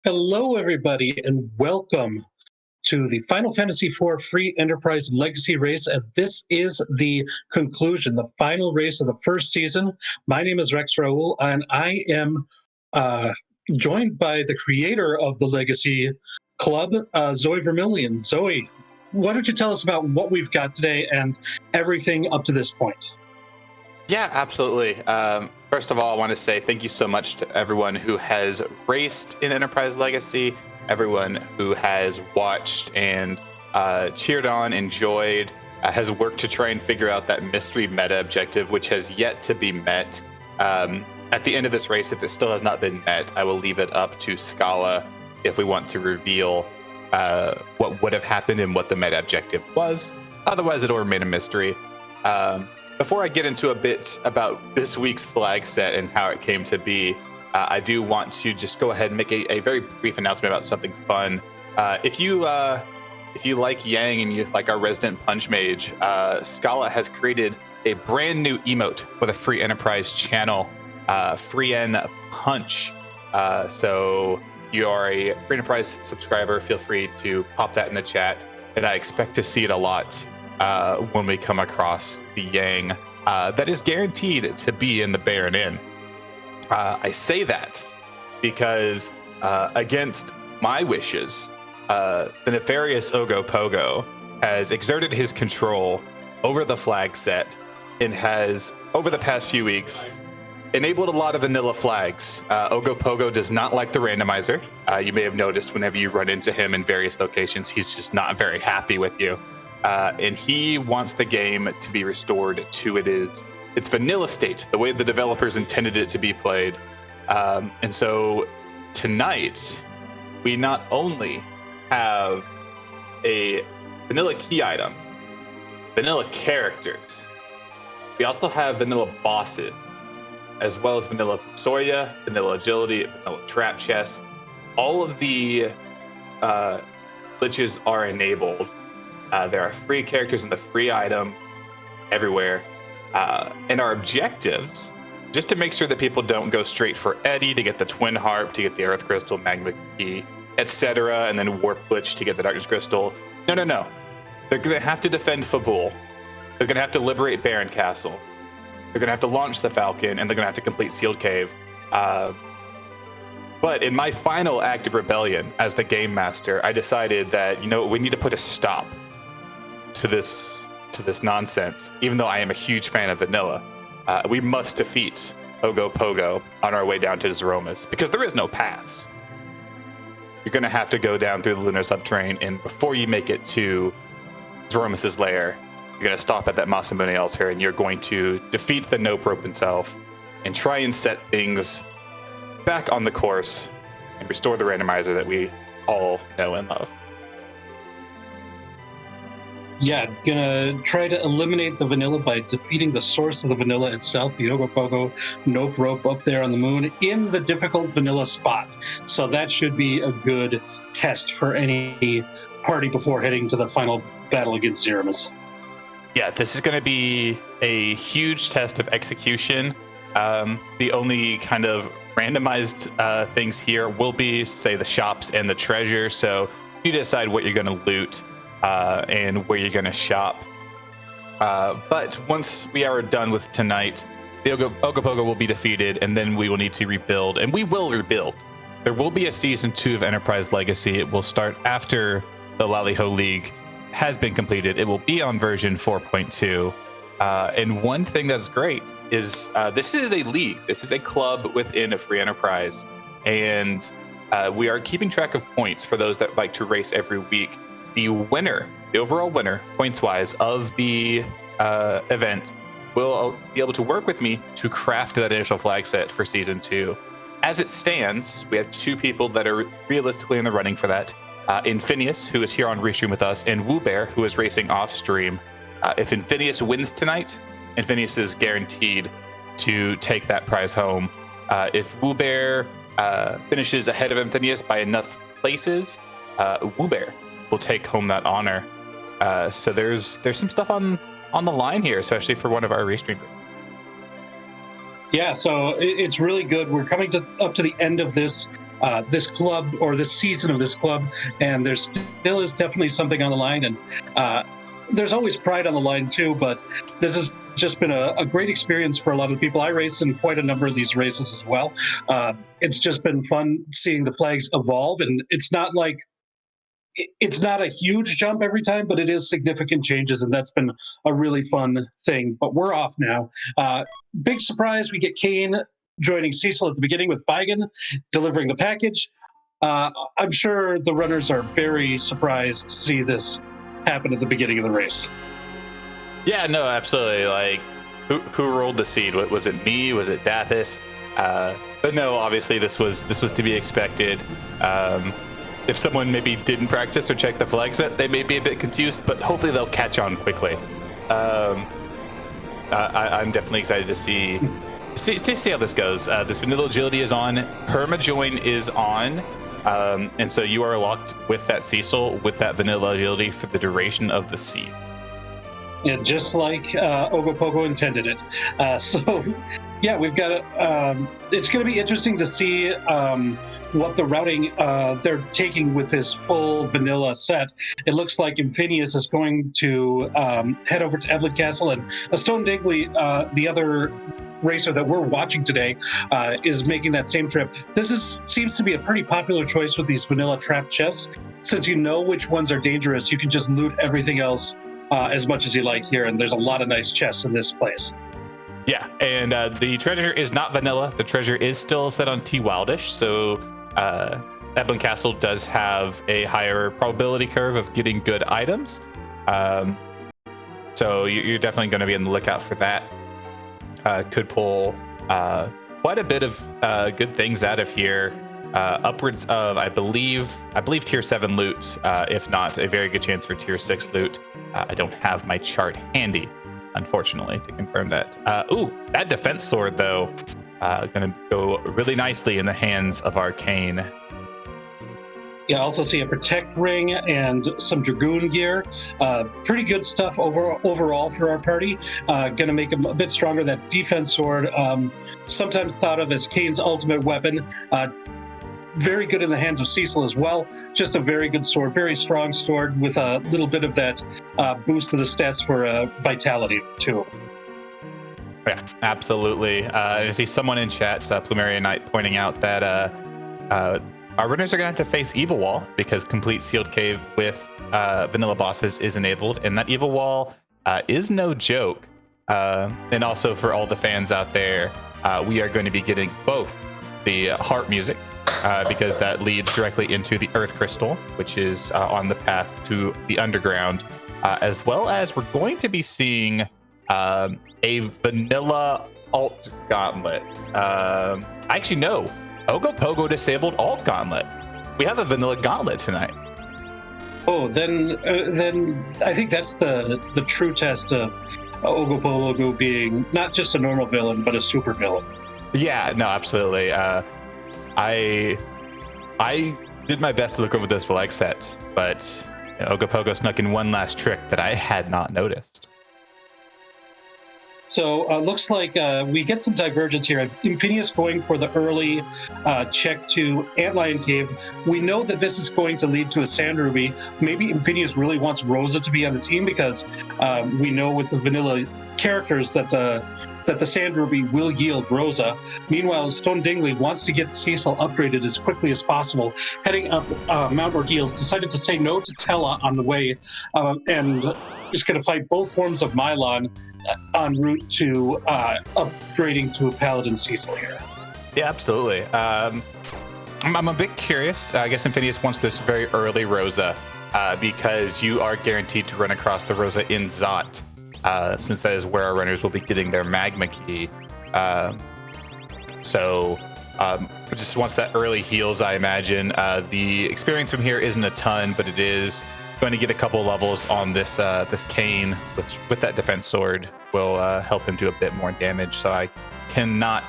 Hello, everybody, and welcome to the Final Fantasy IV Free Enterprise Legacy race. And this is the conclusion, the final race of the first season. My name is Rex Raoul, and I am uh, joined by the creator of the Legacy Club, Zoe Vermillion. Zoe, why don't you tell us about what we've got today and everything up to this point? Yeah, absolutely. First of all, I want to say thank you so much to everyone who has raced in Enterprise Legacy, everyone who has watched and cheered on, enjoyed, has worked to try and figure out that mystery meta objective, which has yet to be met. At the end of this race, if it still has not been met, I will leave it up to Scala if we want to reveal what would have happened and what the meta objective was. Otherwise, it'll remain a mystery. Before I get into a bit about this week's flag set and how it came to be, I do want to just go ahead and make a very brief announcement about something fun. If you like Yang and you like our resident punch mage, Scala has created a brand new emote for the Free Enterprise channel, Free N Punch. So you are a Free Enterprise subscriber, feel free to pop that in the chat, and I expect to see it a lot when we come across the Yang that is guaranteed to be in the Baron Inn. I say that because against my wishes, the nefarious Ogopogo has exerted his control over the flag set and has, over the past few weeks, enabled a lot of vanilla flags. Ogopogo does not like the randomizer. You may have noticed whenever you run into him in various locations, he's just not very happy with you. And he wants the game to be restored to its vanilla state, the way the developers intended it to be played. And so tonight, we not only have a vanilla key item, vanilla characters, we also have vanilla bosses, as well as vanilla Soya, vanilla agility, vanilla trap chest. All of the glitches are enabled. There are free characters in the free item everywhere. And our objectives, just to make sure that people don't go straight for Eddie to get the Twin Harp, to get the Earth Crystal, Magma Key, etc., and then Warp Glitch to get the Darkness Crystal. No. They're going to have to defend Fabul. They're going to have to liberate Baron Castle. They're going to have to launch the Falcon, and they're going to have to complete Sealed Cave. But in my final act of rebellion as the game master, I decided that, we need to put a stop to this nonsense. Even though I am a huge fan of vanilla, we must defeat Ogopogo on our way down to Zeromus, because there is no pass. You're going to have to go down through the lunar subterranean, and before you make it to Zeromus's lair, you're going to stop at that Masamune altar, and you're going to defeat the Nope Rope himself and try and set things back on the course and restore the randomizer that we all know and love. Yeah, gonna try to eliminate the vanilla by defeating the source of the vanilla itself, the Ogopogo Nope Rope up there on the moon in the difficult vanilla spot. So that should be a good test for any party before heading to the final battle against Zeromus. Yeah, this is going to be a huge test of execution. The only kind of randomized things here will be, say, the shops and the treasure. So you decide what you're going to loot and where you're going to shop. But once we are done with tonight, the Ogopogo will be defeated, and then we will need to rebuild, and we will rebuild. There will be a Season 2 of Enterprise Legacy. It will start after the Laliho League has been completed. It will be on version 4.2. And one thing that's great is this is a league. This is a club within a free enterprise. And we are keeping track of points for those that like to race every week. The winner, the overall winner, points-wise, of the event will be able to work with me to craft that initial flag set for Season 2. As it stands, we have two people that are realistically in the running for that. Infinius, who is here on Restream with us, and Woobear, who is racing off-stream. If Infinius wins tonight, Infinius is guaranteed to take that prize home. If Woobear finishes ahead of Infinius by enough places, Woobear will take home that honor. So there's some stuff on the line here, especially for one of our restreamers. Yeah, so it's really good. We're coming up to the end of this this club or this season of this club, and there still is definitely something on the line, and there's always pride on the line too. But this has just been a great experience for a lot of people. I race in quite a number of these races as well. It's just been fun seeing the flags evolve, and it's not like it's not a huge jump every time, but it is significant changes, and that's been a really fun thing. But we're off now. Big surprise, we get Kane joining Cecil at the beginning with Bigan delivering the package. I'm sure the runners are very surprised to see this happen at the beginning of the race. Yeah, no, absolutely. Like, who rolled the seed? Was it me? Was it Dathis? But no, obviously this was to be expected. If someone maybe didn't practice or check the flag set, they may be a bit confused, but hopefully they'll catch on quickly. I'm definitely excited to see how this goes. This vanilla agility is on, perma-join is on, and so you are locked with that Cecil, with that vanilla agility for the duration of the seed. Yeah, just like Ogopogo intended it. So, yeah, we've got it's going to be interesting to see what the routing they're taking with this full vanilla set. It looks like Infinius is going to head over to Evelyn Castle, and Stone Dingley, the other racer that we're watching today, is making that same trip. This seems to be a pretty popular choice with these vanilla trap chests. Since you know which ones are dangerous, you can just loot everything else as much as you like here, and there's a lot of nice chests in this place. Yeah, and the treasure is not vanilla. The treasure is still set on T Wildish, so Evelyn Castle does have a higher probability curve of getting good items. So you're definitely going to be on the lookout for that. Could pull quite a bit of good things out of here. Upwards of, I believe tier 7 loot, if not a very good chance for tier 6 loot. I don't have my chart handy, unfortunately, to confirm that. Ooh, that defense sword, though, gonna go really nicely in the hands of Arcane. Yeah, I also see a protect ring and some dragoon gear. Pretty good stuff overall for our party. Gonna make him a bit stronger. That defense sword, sometimes thought of as Kane's ultimate weapon. Very good in the hands of Cecil as well. Just a very good sword, very strong sword with a little bit of that boost to the stats for vitality too. Yeah, absolutely. I see someone in chat, Plumeria Knight, pointing out that our runners are going to have to face Evil Wall because complete sealed cave with vanilla bosses is enabled, and that Evil Wall is no joke. And also for all the fans out there, we are going to be getting both the heart music, because that leads directly into the Earth Crystal, which is on the path to the underground, as well as we're going to be seeing a vanilla alt gauntlet. Actually, no. Ogopogo disabled alt gauntlet. We have a vanilla gauntlet tonight. Oh, then I think that's the true test of Ogopogo being not just a normal villain, but a super villain. Yeah, no, absolutely. I did my best to look over those flag sets, but Ogopogo snuck in one last trick that I had not noticed. So looks like we get some divergence here. Infinius going for the early check to Antlion Cave. We know that this is going to lead to a Sand Ruby. Maybe Infinius really wants Rosa to be on the team because we know with the vanilla characters that the Sand Ruby will yield Rosa. Meanwhile, Stone Dingley wants to get Cecil upgraded as quickly as possible. Heading up Mount Ordeals, decided to say no to Tella on the way, and is going to fight both forms of Mylon en route to upgrading to a Paladin Cecil here. Yeah, absolutely. I'm a bit curious. I guess Infinius wants this very early Rosa because you are guaranteed to run across the Rosa in Zot. Since that is where our runners will be getting their magma key. So just wants that early heals, I imagine. The experience from here isn't a ton, but it is going to get a couple levels on this this Kane, which with that defense sword will help him do a bit more damage. So I cannot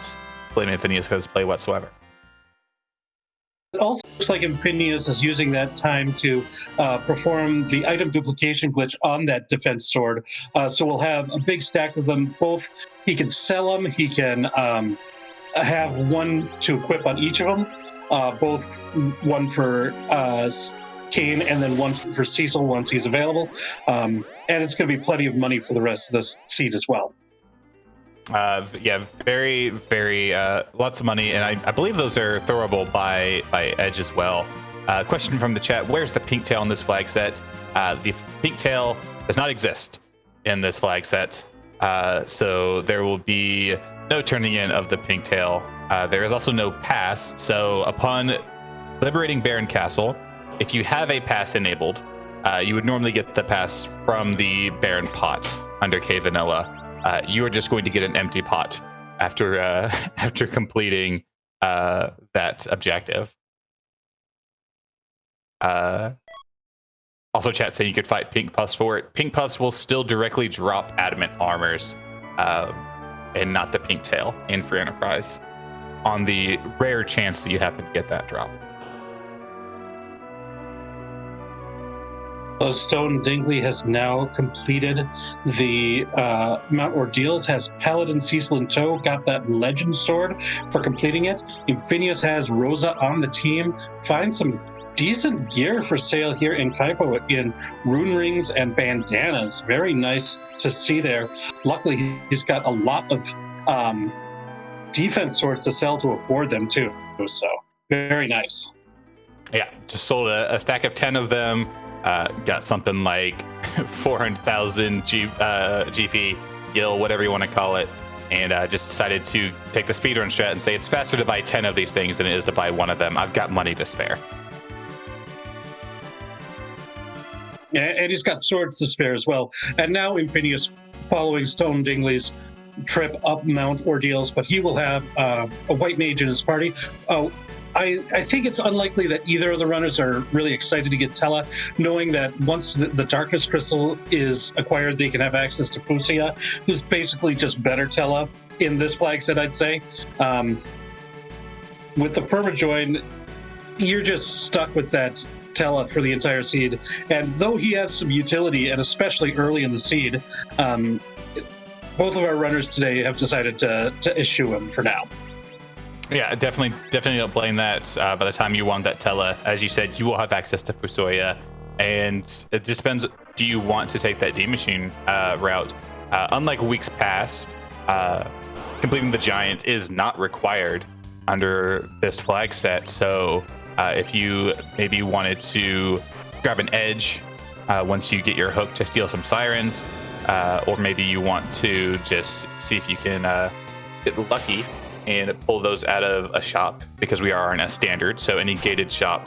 blame Infinius for his play whatsoever. It also looks like Infinius is using that time to perform the item duplication glitch on that defense sword. So we'll have a big stack of them. Both, he can sell them, he can have one to equip on each of them. both one for Kane and then one for Cecil once he's available. And it's going to be plenty of money for the rest of this seed as well. Yeah, very, very lots of money, and I believe those are throwable by Edge as well. Question from the chat: where's the pink tail in this flag set? The pink tail does not exist in this flag set, so there will be no turning in of the pink tail. There is also no pass. So upon liberating Baron Castle, if you have a pass enabled, you would normally get the pass from the Baron pot under K Vanilla. You are just going to get an empty pot after after completing that objective. Also, chat saying you could fight Pink Puffs for it. Pink Puffs will still directly drop adamant armors, and not the pink tail in for Enterprise, on the rare chance that you happen to get that drop. Stone Dingley has now completed the Mount Ordeals, has Paladin Cecil in tow, got that Legend Sword for completing it. Infinius has Rosa on the team, find some decent gear for sale here in Kaipo in rune rings and bandanas. Very nice to see there. Luckily, he's got a lot of defense swords to sell to afford them too, so very nice. Yeah, just sold a stack of 10 of them. Got something like 400,000 GP, gil, whatever you want to call it, and just decided to take the speedrun strat and say it's faster to buy 10 of these things than it is to buy one of them. I've got money to spare. Yeah, and he's got swords to spare as well. And now Infinius, following Stone Dingley's trip up Mount Ordeals, but he will have a white mage in his party. I think it's unlikely that either of the runners are really excited to get Tella, knowing that once the Darkness Crystal is acquired, they can have access to Fusia, who's basically just better Tella in this flag set, I'd say. With the Permajoin, you're just stuck with that Tella for the entire seed. And though he has some utility, and especially early in the seed, both of our runners today have decided to issue him for now. Yeah, definitely don't blame that. By the time you want that Tella, as you said, you will have access to Fusoya, and it just depends. Do you want to take that D Machine route? Unlike weeks past, completing the Giant is not required under this flag set. So if you maybe wanted to grab an Edge once you get your hook to steal some Sirens, or maybe you want to just see if you can get lucky and pull those out of a shop, because we are in a standard, so any gated shop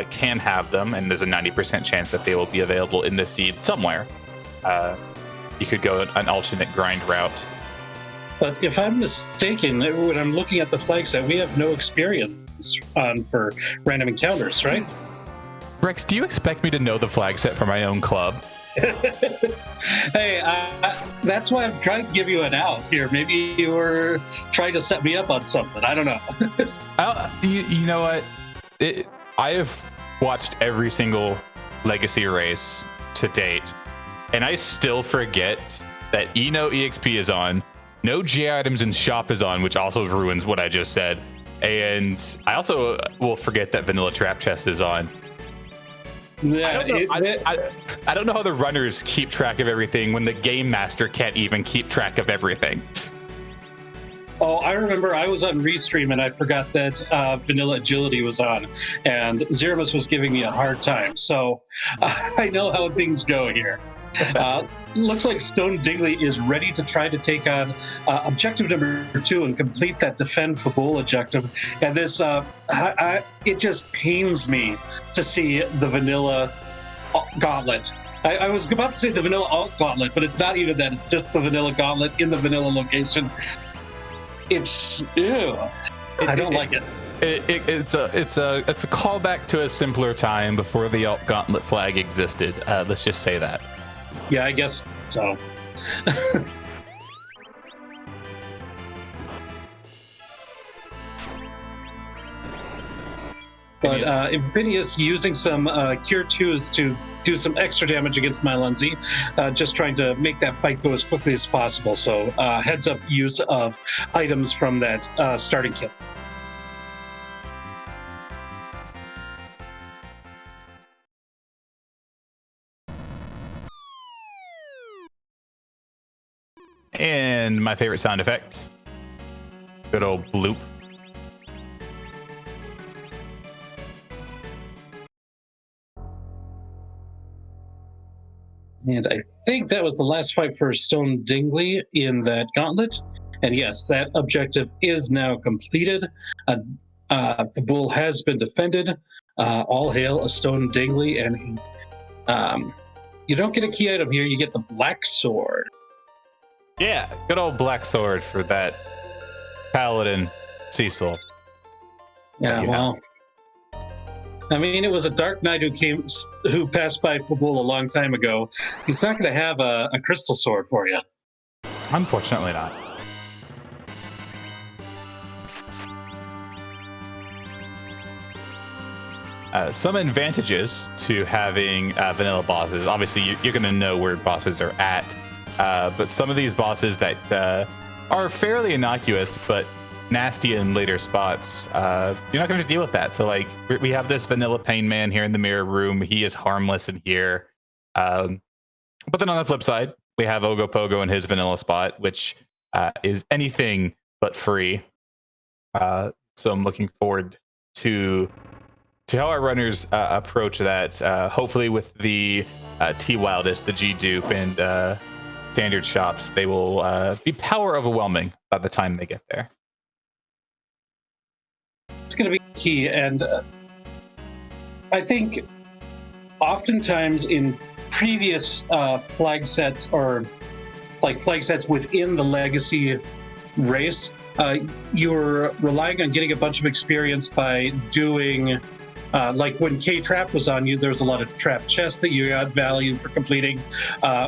can have them, and there's a 90% chance that they will be available in the seed somewhere. You could go an alternate grind route. But if I'm mistaken, when I'm looking at the flag set, we have no experience on for random encounters, right? Rex, do you expect me to know the flag set for my own club? Hey, that's why I'm trying to give you an out here. Maybe you were trying to set me up on something. I don't know. You know what? I have watched every single Legacy race to date, and I still forget that No EXP is on, no J items in shop is on, which also ruins what I just said. And I also will forget that Vanilla Trap Chest is on. Yeah, I don't know how the runners keep track of everything when the game master can't even keep track of everything. Oh, I remember I was on Restream and I forgot that Vanilla Agility was on, and Zeramus was giving me a hard time. So I know how things go here. Looks like Stone Dingley is ready to try to take on objective number 2 and complete that Defend Fabul objective. And this, it just pains me to see the Vanilla Gauntlet. I was about to say the Vanilla Alt Gauntlet, but it's not even that. It's just the Vanilla Gauntlet in the Vanilla location. It's ew. I don't like it. It's a callback to a simpler time before the Alt Gauntlet flag existed. Let's just say that. Yeah, I guess so. But Infinius using some Cure 2s to do some extra damage against Mylunzi, just trying to make that fight go as quickly as possible. So heads up use of items from that starting kit. And my favorite sound effect. Good old bloop. And I think that was the last fight for Stone Dingley in that gauntlet. And yes, that objective is now completed. The bull has been defended. All hail a Stone Dingley. And you don't get a key item here, you get the Black Sword. Yeah, good old Black Sword for that Paladin Cecil. Yeah, well, I mean, it was a Dark Knight who passed by Fabul a long time ago. He's not going to have a crystal sword for you. Unfortunately not. Some advantages to having vanilla bosses. Obviously, you're going to know where bosses are at. But some of these bosses that are fairly innocuous, but nasty in later spots, you're not going to deal with that. So like we have this vanilla pain man here in the mirror room. He is harmless in here. But then on the flip side, we have Ogopogo in his vanilla spot, which is anything but free. So I'm looking forward to how our runners approach that. Hopefully with the T-Wildest, the G-Dupe, and standard shops, they will be power overwhelming by the time they get there. It's going to be key, and I think oftentimes in previous flag sets, or like flag sets within the Legacy race, you're relying on getting a bunch of experience by doing like when K-Trap was on you, there was a lot of trap chests that you got value for completing,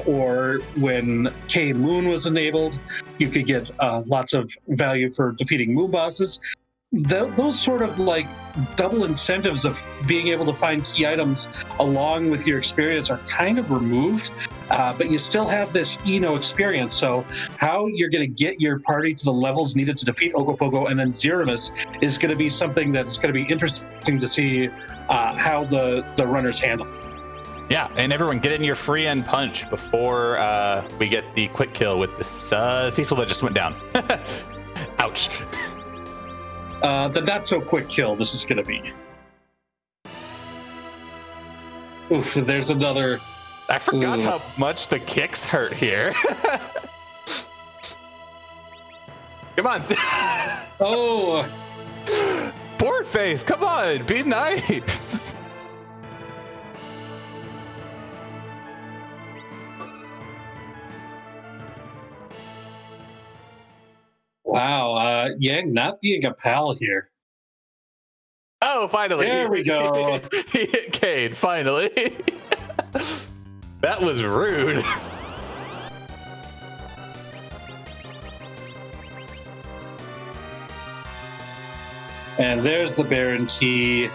or when K-Moon was enabled, you could get lots of value for defeating Moon bosses. Those sort of like double incentives of being able to find key items along with your experience are kind of removed, but you still have this Eno experience. So how you're going to get your party to the levels needed to defeat Ogopogo and then Zeramus is going to be something that's going to be interesting to see how the runners handle. Yeah, and everyone get in your free end punch before we get the quick kill with this Cecil that just went down. Ouch. The not so quick kill this is going to be. Oof, there's another. I forgot how much the kicks hurt here. Come on. Oh. Board face, come on, be nice. Wow, Yang not being a pal here. Oh, finally. There we go. He hit Cade, finally. That was rude. And there's the Baron key.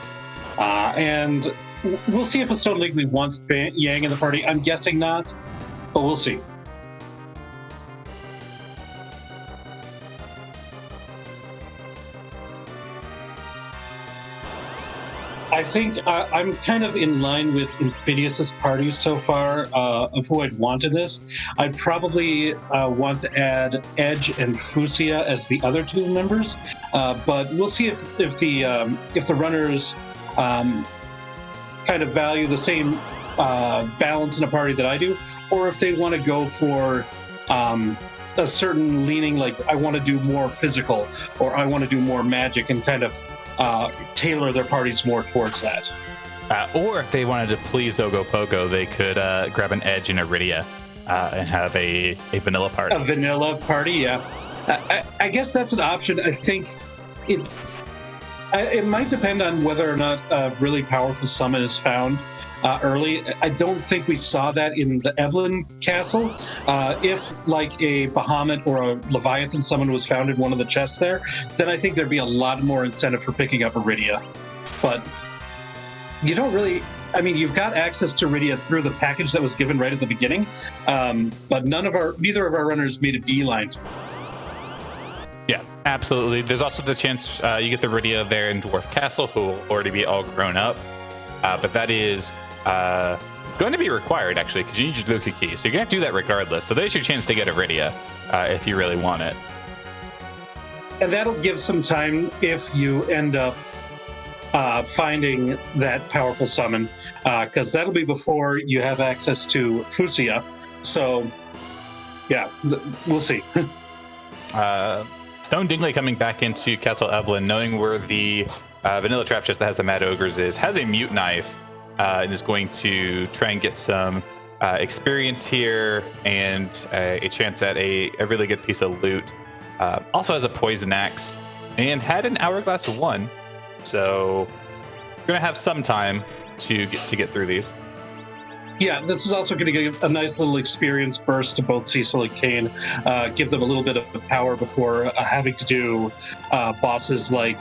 And we'll see if Stone Legally wants Yang in the party. I'm guessing not, but we'll see. I think I'm kind of in line with Invidious's party so far of who I'd want in this. I'd probably want to add Edge and Fusia as the other two members, but we'll see if the runners kind of value the same balance in a party that I do, or if they want to go for a certain leaning, like I want to do more physical or I want to do more magic, and kind of tailor their parties more towards that. Or if they wanted to please Ogopogo, they could grab an Edge and Iridia and have a vanilla party. A vanilla party, yeah. I guess that's an option. I think it might depend on whether or not a really powerful summon is found early. I don't think we saw that in the Evelyn Castle. If like a Bahamut or a Leviathan summon was found in one of the chests there, then I think there'd be a lot more incentive for picking up Iridia. But you don't really. I mean, you've got access to Iridia through the package that was given right at the beginning, but neither of our runners made a beeline. Yeah, absolutely. There's also the chance you get the Iridia there in Dwarf Castle, who will already be all grown up. But that is going to be required, actually, because you need your Luka key. So you're going to have to do that regardless. So there's your chance to get Iridia if you really want it. And that'll give some time if you end up finding that powerful summon, because that'll be before you have access to Fusia. So, yeah, we'll see. Stone Dingley coming back into Castle Evelyn, knowing where the Vanilla Trap chest that has the Mad Ogres is, has a Mute Knife, and is going to try and get some experience here and a chance at a really good piece of loot. Also has a Poison Axe and had an Hourglass of 1. So you're going to have some time to get through these. Yeah, this is also going to give a nice little experience burst to both Cecil and Kane, give them a little bit of power before having to do bosses like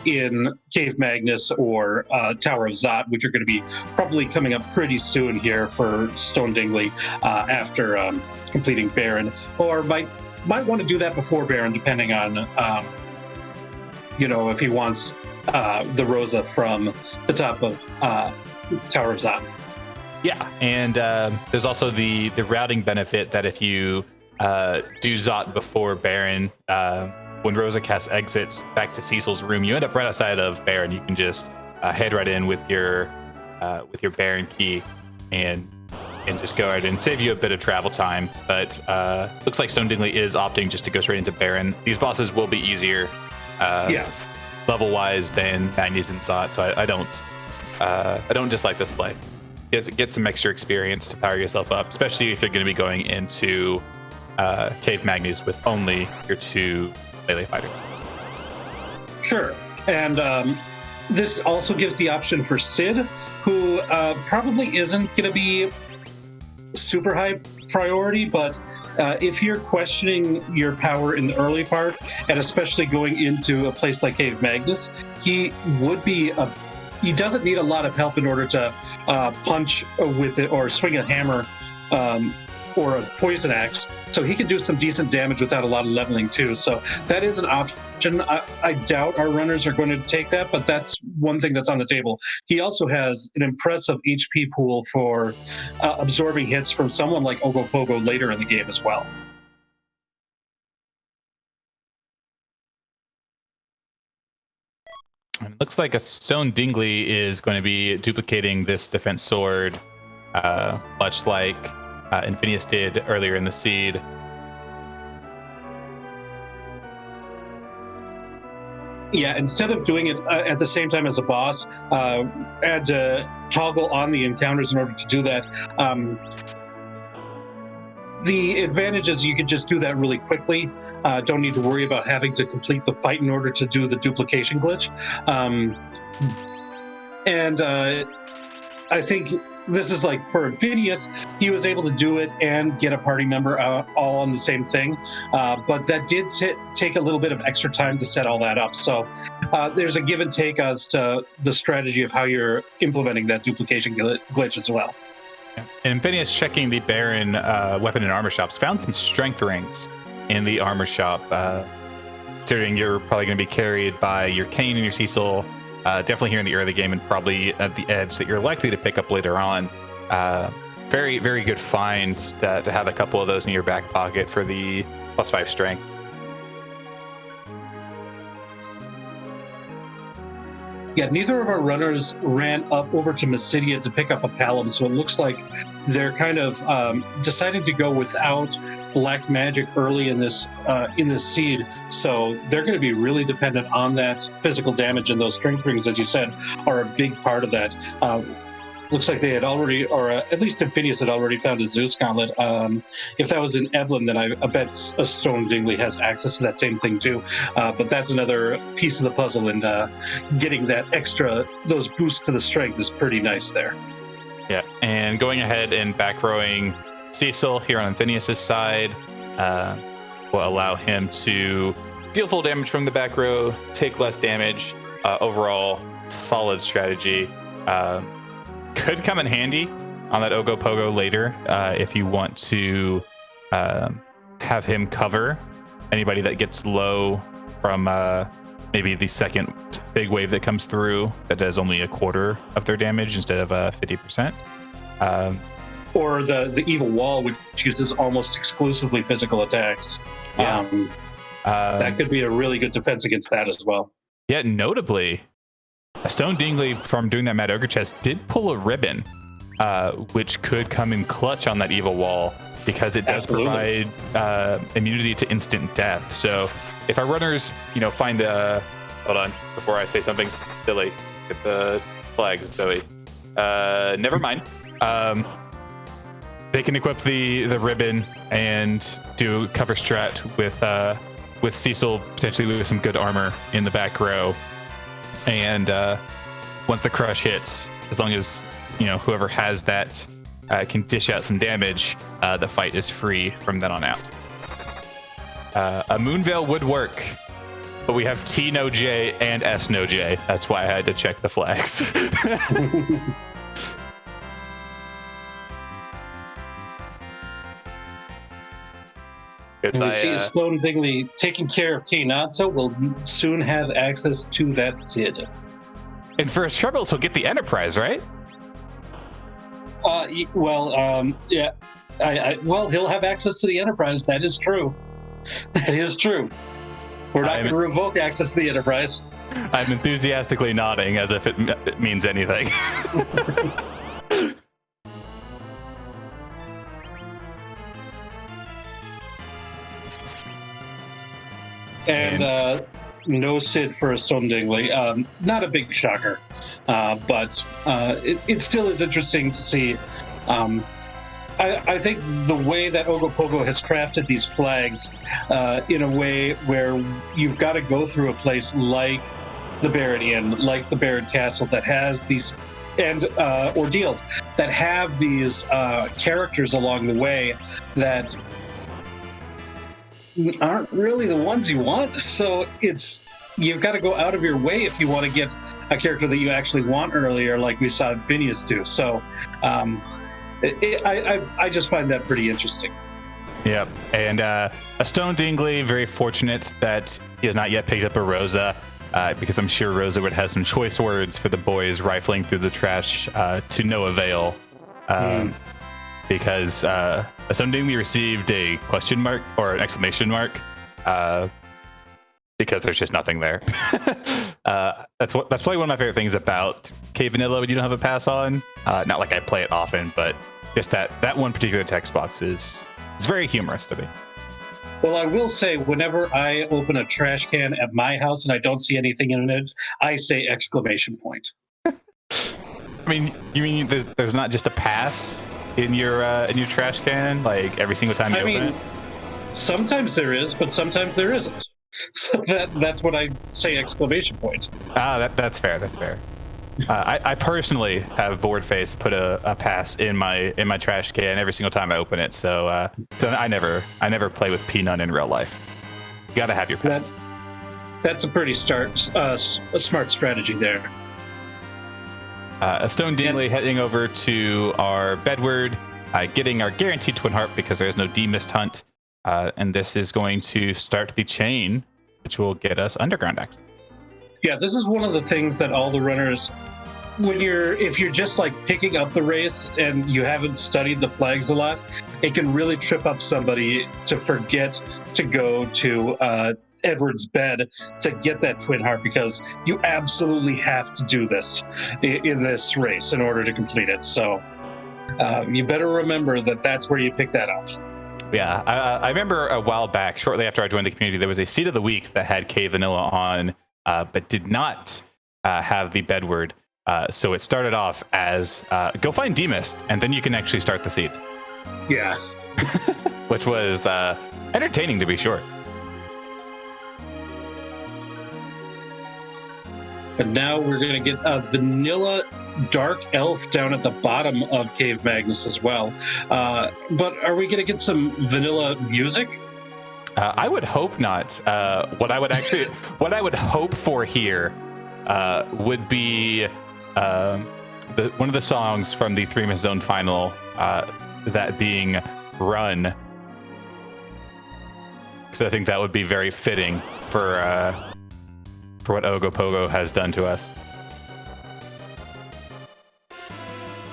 in Cave Magnus or Tower of Zot, which are going to be probably coming up pretty soon here for Stone Dingley after completing Baron, or might want to do that before Baron, depending on if he wants the Rosa from the top of Tower of Zot. Yeah, and there's also the routing benefit that if you do Zot before Baron, when Rosa casts exits back to Cecil's room, you end up right outside of Baron. You can just head right in with your Baron key and just go right in, save you a bit of travel time. But looks like Stone Dingley is opting just to go straight into Baron. These bosses will be easier, level-wise than Magnus and Zot, so I don't dislike this play. Get some extra experience to power yourself up, especially if you're going to be going into Cave Magnus with only your 2 melee fighters. Sure. And this also gives the option for Sid, who probably isn't going to be super high priority, but if you're questioning your power in the early part, and especially going into a place like Cave Magnus, he doesn't need a lot of help in order to punch with it or swing a hammer or a poison axe. So he can do some decent damage without a lot of leveling too. So that is an option. I doubt our runners are going to take that, but that's one thing that's on the table. He also has an impressive HP pool for absorbing hits from someone like Ogopogo later in the game as well. It looks like a Stone Dingley is going to be duplicating this defense sword, much like Infinius did earlier in the seed. Yeah, instead of doing it at the same time as a boss, had to toggle on the encounters in order to do that. The advantage is you can just do that really quickly. Don't need to worry about having to complete the fight in order to do the duplication glitch. And I think this is like for Infinius, he was able to do it and get a party member all on the same thing. But that did take a little bit of extra time to set all that up. So there's a give and take as to the strategy of how you're implementing that duplication glitch as well. And Infinius, checking the Baron weapon and armor shops, found some strength rings in the armor shop. Considering you're probably going to be carried by your Kane and your Cecil, definitely here in the early game, and probably at the edge that you're likely to pick up later on. Very, very good find to have a couple of those in your back pocket for the +5 strength. Yeah, neither of our runners ran up over to Mysidia to pick up a Palom, so it looks like they're kind of deciding to go without black magic early in this seed. So they're going to be really dependent on that physical damage, and those strength rings, as you said, are a big part of that. Looks like they had already, or at least Infinius had already found a Zeus gauntlet. If that was in Evelyn, then I bet a Stone Dingley has access to that same thing too. But that's another piece of the puzzle, and getting that those boosts to the strength is pretty nice there. Yeah, and going ahead and back rowing Cecil here on Infinius' side will allow him to deal full damage from the back row, take less damage. Overall, solid strategy. Could come in handy on that Ogopogo later if you want to have him cover anybody that gets low from maybe the second big wave that comes through that does only a quarter of their damage instead of 50%. Or the evil wall, which uses almost exclusively physical attacks. Yeah. That could be a really good defense against that as well. Yeah, notably, a Stone Dingley from doing that Mad Ogre chest did pull a ribbon, which could come in clutch on that evil wall because it does provide immunity to instant death. So if our runners, find a... Hold on, before I say something silly. Get the flags, Zoe. Never mind. They can equip the ribbon and do cover strat with Cecil potentially with some good armor in the back row. And once the crush hits, as long as whoever has that can dish out some damage, the fight is free from then on out. A Moonveil would work, but we have T no J and S no J. That's why I had to check the flags. And we see Stone Dingley taking care of K-Not, so we'll soon have access to that Sid. And for his troubles, he'll get the Enterprise, right? Yeah. Well, he'll have access to the Enterprise. That is true. That is true. We're not going to revoke access to the Enterprise. I'm enthusiastically nodding as if it means anything. And no Sid for a Stone Dingley. Not a big shocker, but it still is interesting to see. I think the way that Ogopogo has crafted these flags in a way where you've got to go through a place like the Barrett Inn, like the Barrett Castle, that has these ordeals that have these characters along the way that aren't really the ones you want. So you've got to go out of your way if you want to get a character that you actually want earlier, like we saw Phineas do. So I just find that pretty interesting. Yep. And a Stone Dingley, very fortunate that he has not yet picked up a Rosa, because I'm sure Rosa would have some choice words for the boys rifling through the trash to no avail. Because a Stone Dingley received a question mark or an exclamation mark, because there's just nothing there. That's probably one of my favorite things about K Vanilla when you don't have a pass on. Not like I play it often, but just that one particular text box is very humorous to me. Well, I will say, whenever I open a trash can at my house and I don't see anything in it, I say exclamation point. I mean, you mean there's not just a pass in your trash can, like every single time you open it? Sometimes there is, but sometimes there isn't. So that's what I say exclamation point. That's fair. That's fair. I personally have Boardface put a pass in my trash can every single time I open it. So I never play with Peanut in real life. You gotta have your pass. That's a pretty smart strategy there. A Stone Dingley heading over to our Bedward, getting our guaranteed Twin Harp because there is no demist hunt. And this is going to start the chain, which will get us underground access. Yeah, this is one of the things that all the runners, if you're just like picking up the race and you haven't studied the flags a lot, it can really trip up somebody to forget to go to Edward's bed to get that Twin Harp, because you absolutely have to do this in this race in order to complete it. So you better remember that that's where you pick that up. Yeah, I remember a while back, shortly after I joined the community, there was a seed of the week that had K Vanilla on, but did not have the Bedward. So it started off as go find Demist, and then you can actually start the seed. Yeah. Which was entertaining, to be sure. But now we're going to get a vanilla dark elf down at the bottom of Cave Magnus as well. But are we going to get some vanilla music? I would hope not. What I would hope for here would be one of the songs from the 3-Miss Zone final, that being Run. Because I think that would be very fitting for what Ogopogo has done to us.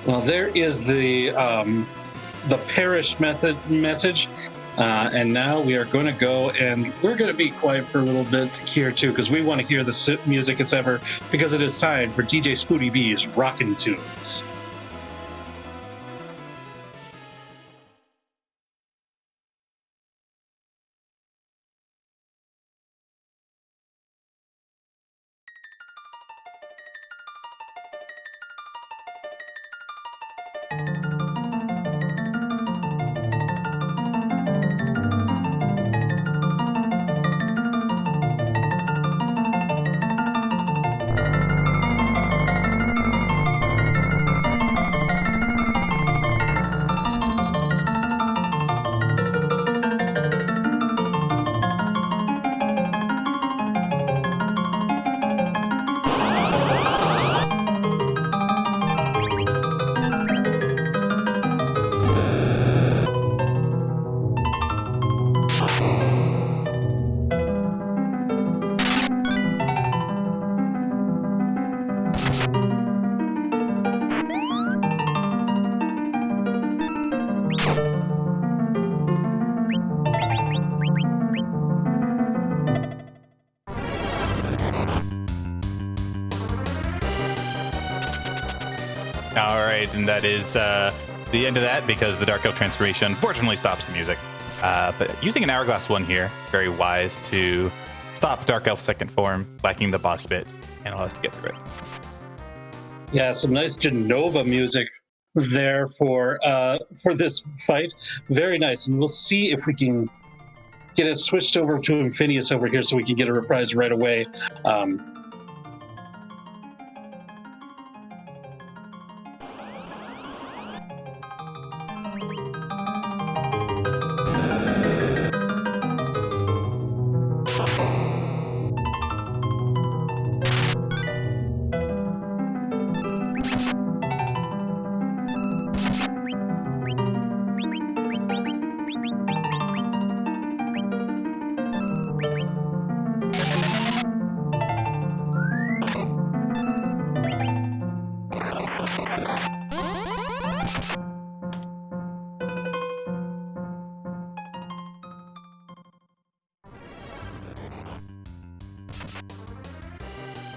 Well, there is the parish message. And now we are going to go, and we're going to be quiet for a little bit here too, because we want to hear the music it's ever, because it is time for DJ Spooty B's Rockin' Tunes. All right, and that is the end of that, because the Dark Elf transformation unfortunately stops the music. But using an Hourglass one here, very wise to stop Dark Elf's second form, lacking the boss bit, and allow us to get through it. Yeah, some nice Genova music there for this fight. Very nice, and we'll see if we can get it switched over to Infinius over here so we can get a reprise right away.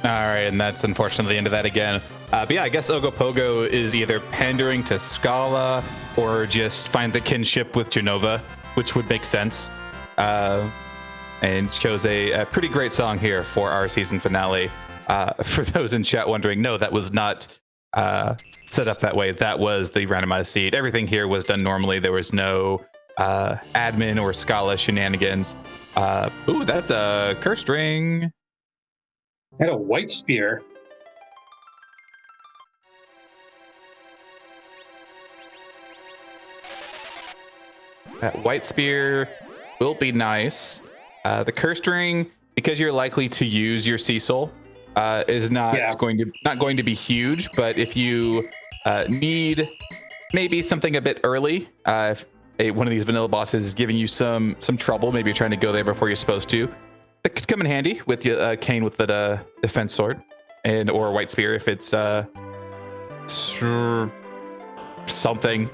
All right, and that's unfortunately the end of that again. But yeah, I guess Ogopogo is either pandering to Scala or just finds a kinship with Genova, which would make sense. And chose a pretty great song here for our season finale. For those in chat wondering, no, that was not set up that way. That was the randomized seed. Everything here was done normally. There was no admin or Scala shenanigans. Ooh, that's a cursed ring. And a white spear. That white spear will be nice. The cursed ring, because you're likely to use your Cecil, is not going to be huge. But if you need maybe something a bit early, if one of these vanilla bosses is giving you some trouble, maybe you're trying to go there before you're supposed to, that could come in handy with Kane with the defense sword, or a white spear if it's something.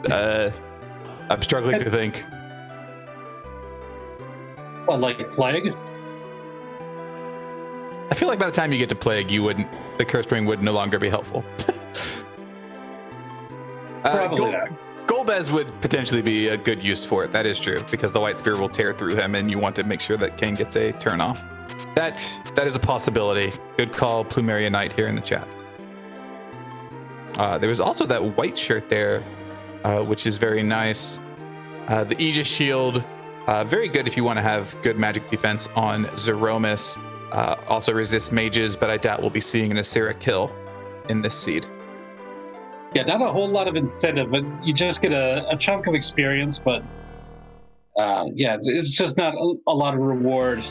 I'm struggling to think. Well, like plague? I feel like by the time you get to plague, the cursed ring would no longer be helpful. Probably. Golbez would potentially be a good use for it. That is true, because the white spear will tear through him, and you want to make sure that Kane gets a turn off. That is a possibility. Good call, Plumeria Knight here in the chat. There was also that white shirt there, which is very nice. The Aegis shield, very good if you want to have good magic defense on Zeromus. Also resists mages, but I doubt we'll be seeing an Asira kill in this seed. Yeah, not a whole lot of incentive, but you just get a chunk of experience. But yeah, it's just not a lot of reward.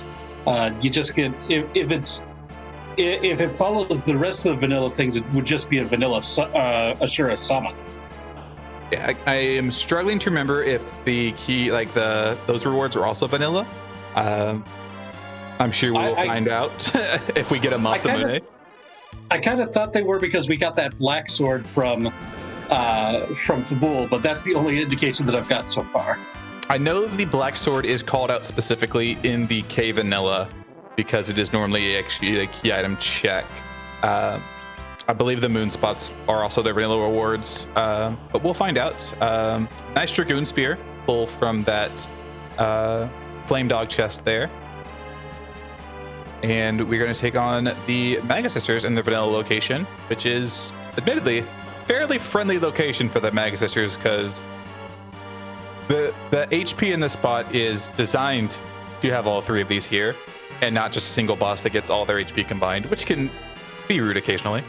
You just get if it follows the rest of the vanilla things, it would just be a vanilla Ashura summon. Yeah, I am struggling to remember if the key, like those rewards, are also vanilla. I'm sure we will find out if we get a Masamune. I kind of thought they were because we got that black sword from Fabul, but that's the only indication that I've got so far. I know the black sword is called out specifically in the K vanilla because it is normally actually a key item check. I believe the moon spots are also their vanilla rewards, but we'll find out. Nice Dragoon Spear, pull from that Flame Dog chest there. And we're going to take on the Maga Sisters in their vanilla location, which is admittedly fairly friendly location for the Maga Sisters because the HP in this spot is designed to have all three of these here and not just a single boss that gets all their HP combined, which can be rude occasionally.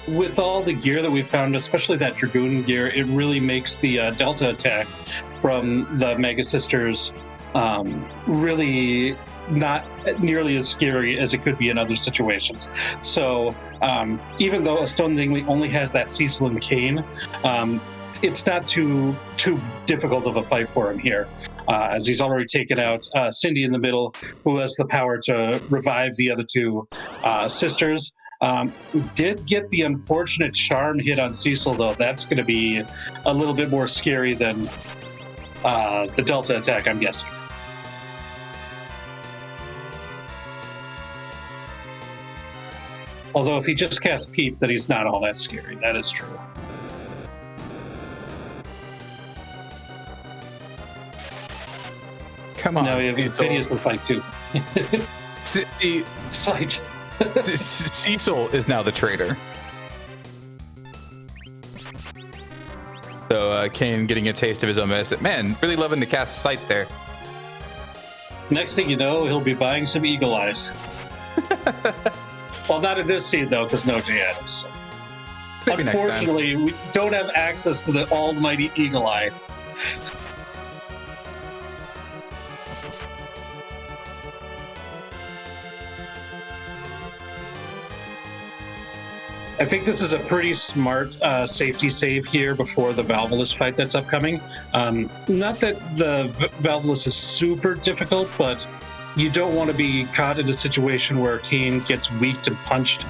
With all the gear that we've found, especially that Dragoon gear, it really makes the Delta attack from the Mega Sisters really not nearly as scary as it could be in other situations. So even though a Stone Dingley only has that Cecil and Kane, it's not too difficult of a fight for him here, as he's already taken out Cindy in the middle, who has the power to revive the other two sisters. Did get the unfortunate charm hit on Cecil, though. That's going to be a little bit more scary than the Delta attack, I'm guessing. Although if he just casts Peep, then he's not all that scary. That is true. Come on. Now we have Infidious to fight too. Sight. Cecil is now the traitor. So Kane getting a taste of his own medicine. Man, really loving to cast Sight there. Next thing you know, he'll be buying some Eagle Eyes. Well, not in this scene, though, because no J items. Unfortunately, we don't have access to the almighty Eagle Eye. I think this is a pretty smart safety save here before the Valvulus fight that's upcoming. Not that the Valvulus is super difficult, but you don't want to be caught in a situation where Kane gets weaked and punched.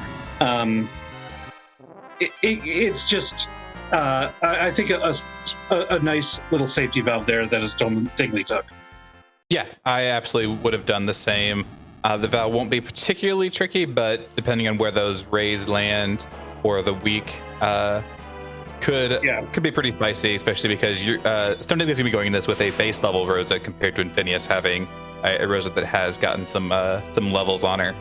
It's just, I think, a nice little safety valve there that Stone Dingley took. Yeah, I absolutely would have done the same. The valve won't be particularly tricky, but depending on where those rays land or the weak, could be pretty spicy, especially because Stone Dingley's gonna be going in this with a base level Rosa compared to Infinius having a Rosa that has gotten some levels on her.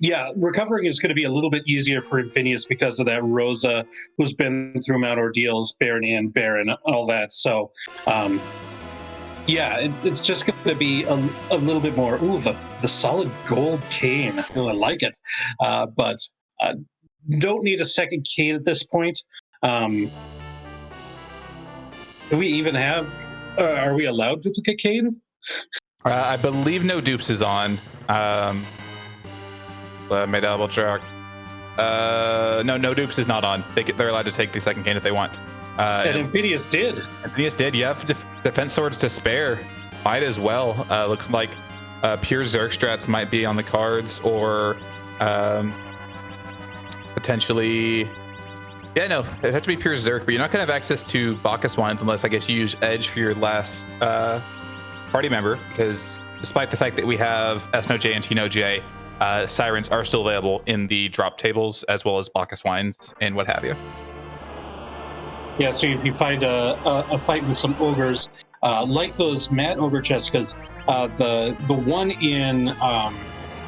Yeah, recovering is going to be a little bit easier for Infinius because of that Rosa who's been through Mount Ordeals, Baron and Baron, all that. So, yeah, it's just going to be a little bit more. Ooh, the solid gold cane. Ooh, I like it. But don't need a second cane at this point. Do we even have? Are we allowed duplicate cane? I believe no dupes is on. Let me double check. No dupes is not on. They're allowed to take the second cane if they want. And Infinius did. Infinius did. You have defense swords to spare. Might as well. Looks like pure Zerg strats might be on the cards, or potentially. Yeah, no, it'd have to be pure Zerg, but you're not going to have access to Bacchus wines unless I guess you use Edge for your last party member, because despite the fact that we have SNOJ and TNOJ, Sirens are still available in the drop tables, as well as Bacchus wines and what have you. Yeah, so if you find a fight with some ogres, like those Mad Ogre chests, because the one in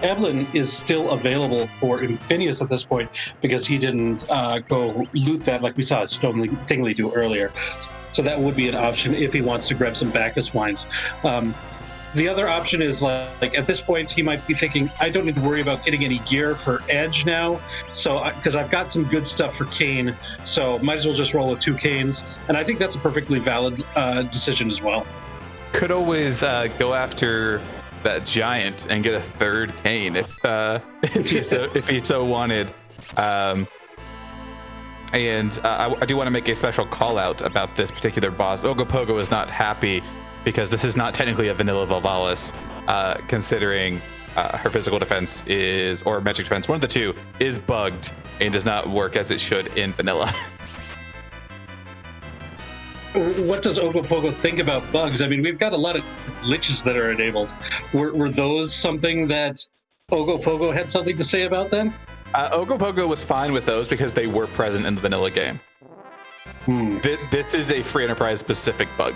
Evelyn is still available for Infinius at this point because he didn't go loot that like we saw Stone Dingley do earlier. So that would be an option if he wants to grab some Bacchus wines. The other option is like at this point he might be thinking, I don't need to worry about getting any gear for Edge now, so because I've got some good stuff for Kane, so might as well just roll with 2 Canes, and I think that's a perfectly valid decision as well. Could always go after that giant and get a 3rd Kane if he so wanted. And I do want to make a special call out about this particular boss. Ogopogo is not happy because this is not technically a vanilla Volvalis, considering her physical defense is, or magic defense, one of the two, is bugged and does not work as it should in vanilla. What does Ogopogo think about bugs? I mean, we've got a lot of glitches that are enabled. Were those something that Ogopogo had something to say about then? Ogopogo was fine with those because they were present in the vanilla game. This is a free enterprise specific bug.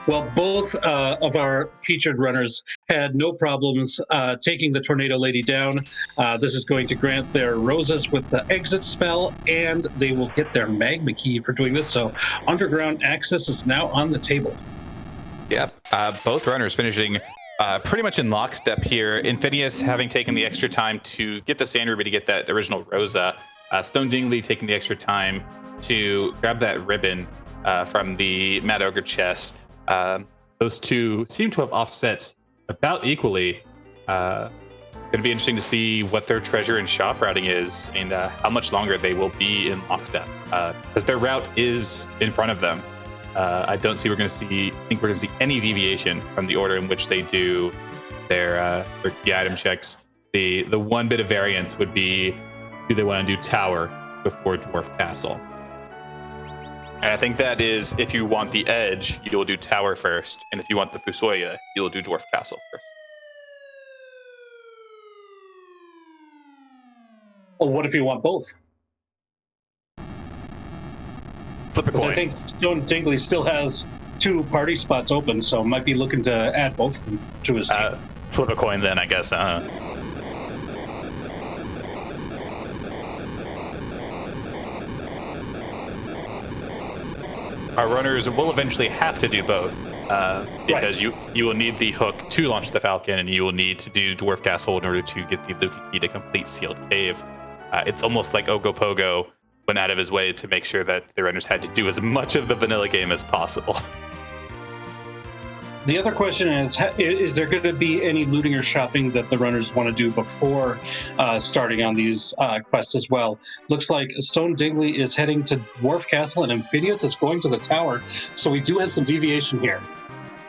Well, both of our featured runners had no problems taking the Tornado Lady down. This is going to grant their roses with the exit spell, and they will get their magma key for doing this. So underground access is now on the table. Yep. Both runners finishing pretty much in lockstep here. Infidious having taken the extra time to get the Sand Ruby to get that original Rosa. Stone Dingley taking the extra time to grab that ribbon from the Mad Ogre chest. Those two seem to have offset about equally. Going to be interesting to see what their treasure and shop routing is, and how much longer they will be in lockstep, because their route is in front of them. I don't think we're going to see any deviation from the order in which they do their key item checks. The one bit of variance would be, do they want to do Tower before Dwarf Castle? And I think that is, if you want the edge, you will do Tower first, and if you want the Fusoya, you will do Dwarf Castle first. Well, what if you want both? Flip a coin. I think Stone Dingley still has 2 party spots open, so might be looking to add both of them to his team. Flip a coin then, I guess. Our runners will eventually have to do both, because you will need the hook to launch the Falcon, and you will need to do Dwarf Castle in order to get the Lucky Key to complete Sealed Cave. It's almost like Ogopogo went out of his way to make sure that the runners had to do as much of the vanilla game as possible. The other question is there going to be any looting or shopping that the runners want to do before starting on these quests as well? Looks like Stone Dingley is heading to Dwarf Castle, and Amphidious is going to the tower, so we do have some deviation here.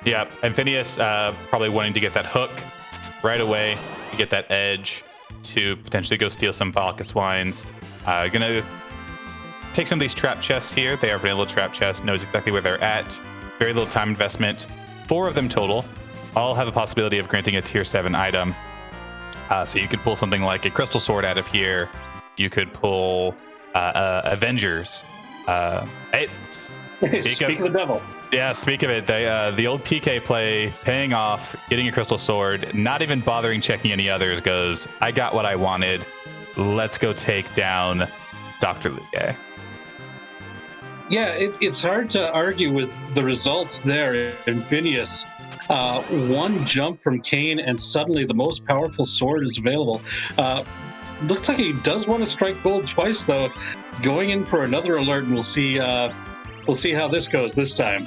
Yeah, Amphidious probably wanting to get that hook right away, to get that edge, to potentially go steal some Valkis wines. Gonna take some of these trap chests here. They are vanilla trap chests, knows exactly where they're at. Very little time investment. 4 of them total. All have a possibility of granting a tier 7 item. So you could pull something like a crystal sword out of here. You could pull Avengers. Speak of the devil. Yeah, speak of it. The old PK play, paying off, getting a crystal sword, not even bothering checking any others, goes, I got what I wanted. Let's go take down Dr. Luque. Yeah, it's hard to argue with the results there. Infidious, 1 jump from Kane, and suddenly the most powerful sword is available. Looks like he does want to strike gold twice, though. Going in for another alert, and we'll see how this goes this time.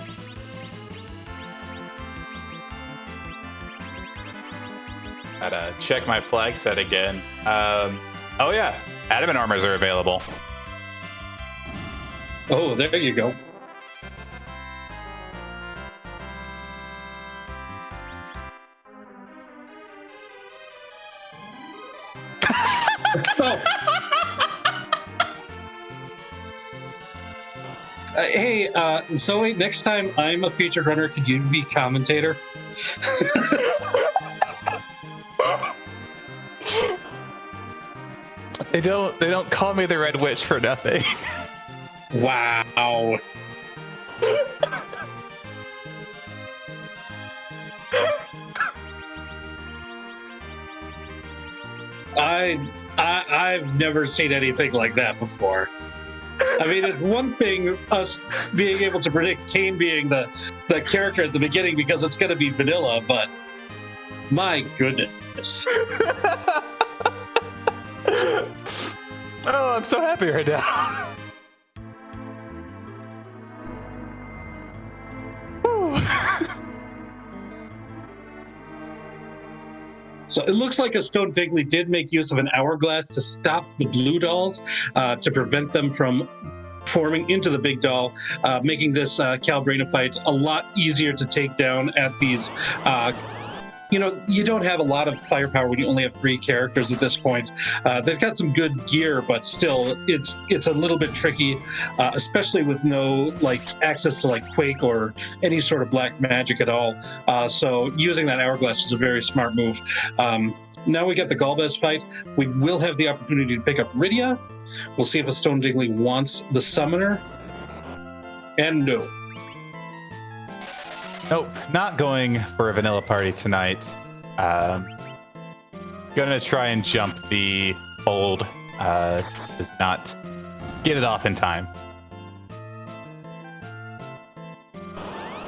Gotta check my flag set again. Oh yeah, adamant armors are available. Oh, there you go. Hey, Zoe, next time I'm a featured runner, could you be commentator? They don't call me the Red Witch for nothing. Wow. I've never seen anything like that before. I mean, it's one thing us being able to predict Kane being the character at the beginning because it's going to be vanilla, but my goodness. Oh, I'm so happy right now. So it looks like a Stone Dingley did make use of an hourglass to stop the blue dolls, to prevent them from forming into the big doll, making this Calbrina fight a lot easier to take down at these. You don't have a lot of firepower when you only have 3 characters at this point. They've got some good gear, but still, it's a little bit tricky, especially with no access to Quake or any sort of black magic at all. So using that hourglass is a very smart move. Now we get the Golbez fight. We will have the opportunity to pick up Rydia. We'll see if a Stone Dingley wants the summoner. And no. Nope, not going for a vanilla party tonight. Gonna try and jump the hold. Does not get it off in time.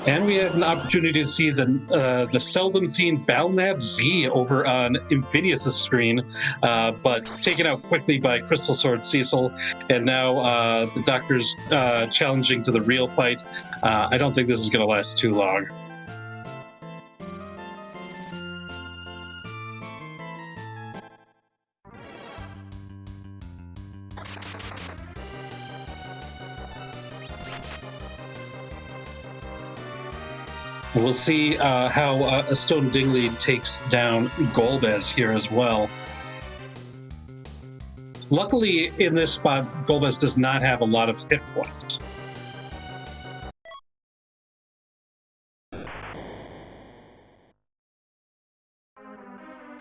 And we have an opportunity to see the seldom seen Balnab Z over on Infinius' screen, but taken out quickly by Crystal Sword Cecil. And now the Doctor's challenging to the real fight. I don't think this is going to last too long. We'll see how a Stone Dingley takes down Golbez here as well. Luckily, in this spot, Golbez does not have a lot of hit points.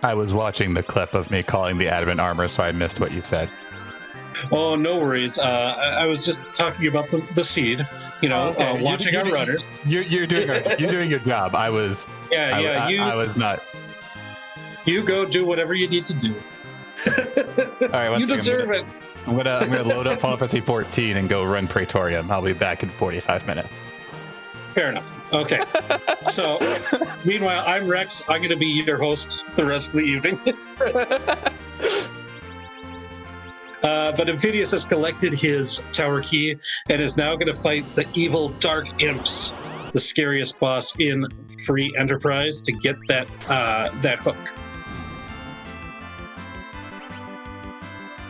I was watching the clip of me calling the adamant armor, so I missed what you said. Oh, no worries. I was just talking about the seed. Watching our runners. You're doing your job. I was. I was not. You go do whatever you need to do. All right, you deserve it. I'm gonna load up Final Fantasy 14 and go run Praetorium. I'll be back in 45 minutes. Fair enough. Okay. So, meanwhile, I'm Rex. I'm going to be your host the rest of the evening. But Infinius has collected his tower key and is now going to fight the evil Dark Imps, the scariest boss in Free Enterprise, to get that hook.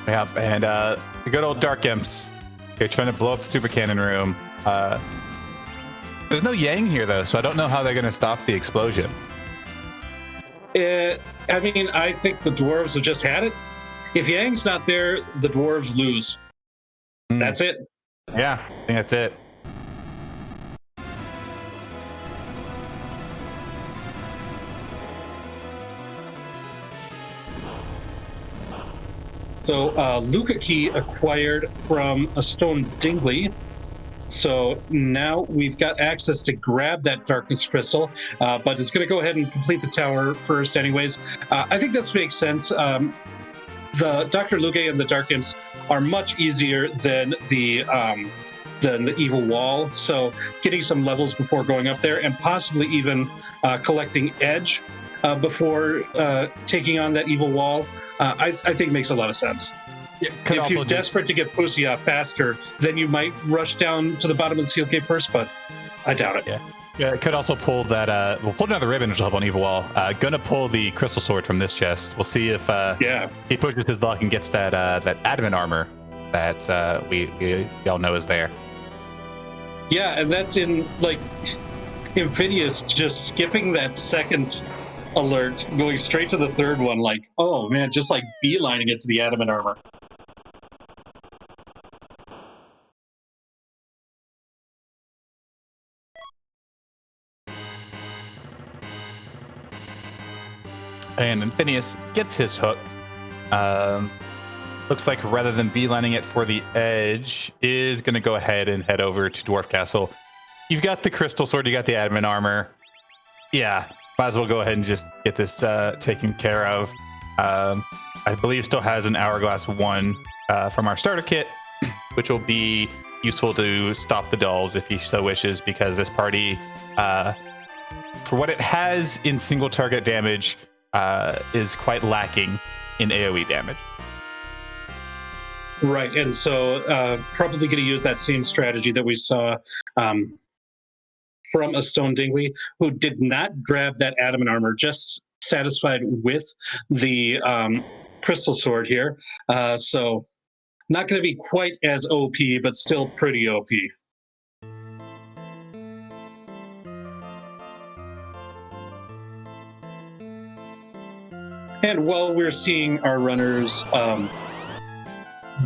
Yep, and the good old Dark Imps. They're trying to blow up the super cannon room. There's no Yang here, though, so I don't know how they're going to stop the explosion. I think the dwarves have just had it. If Yang's not there, the dwarves lose. That's it. Yeah, I think that's it. So Luca Key acquired from a Stone Dingley. So now we've got access to grab that Darkness Crystal, but it's going to go ahead and complete the tower first anyways. I think that makes sense. The Dr. Luge and the Dark Imps are much easier than the evil wall. So getting some levels before going up there and possibly even collecting edge before taking on that evil wall, I think makes a lot of sense. Yeah, if you're desperate to get Pussy off faster, then you might rush down to the bottom of the Seal Cave first, but I doubt it. Yeah, it could also pull that. We'll pull another ribbon, which will help on Evil Wall. Gonna pull the Crystal Sword from this chest. We'll see if he pushes his luck and gets that adamant armor that we all know is there. Yeah, and that's in Infinius just skipping that second alert, going straight to the third one. Oh man, just beelining it to the adamant armor. And Infinius gets his hook. Looks like rather than beelining it for the edge, is going to go ahead and head over to Dwarf Castle. You've got the Crystal Sword, you got the adamant armor. Yeah, might as well go ahead and just get this taken care of. I believe still has an Hourglass 1 from our starter kit, which will be useful to stop the dolls if he so wishes, because this party, for what it has in single target damage, is quite lacking in AoE damage. Right, and so probably going to use that same strategy that we saw from a Stone Dingley, who did not grab that adamant armor, just satisfied with the Crystal Sword here. So Not going to be quite as OP, but still pretty OP. And while we're seeing our runners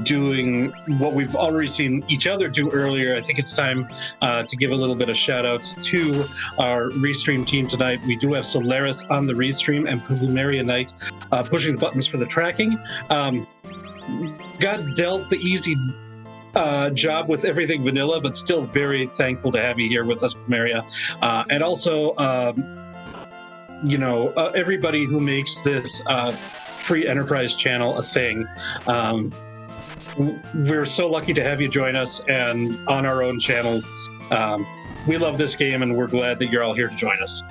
doing what we've already seen each other do earlier, I think it's time to give a little bit of shout outs to our restream team tonight. We do have Solaris on the restream and Plumeria Knight pushing the buttons for the tracking. Got dealt the easy job with everything vanilla, but still very thankful to have you here with us, Plumeria. And also, everybody who makes this free enterprise channel a thing. We're so lucky to have you join us, and on our own channel. We love this game, and we're glad that you're all here to join us.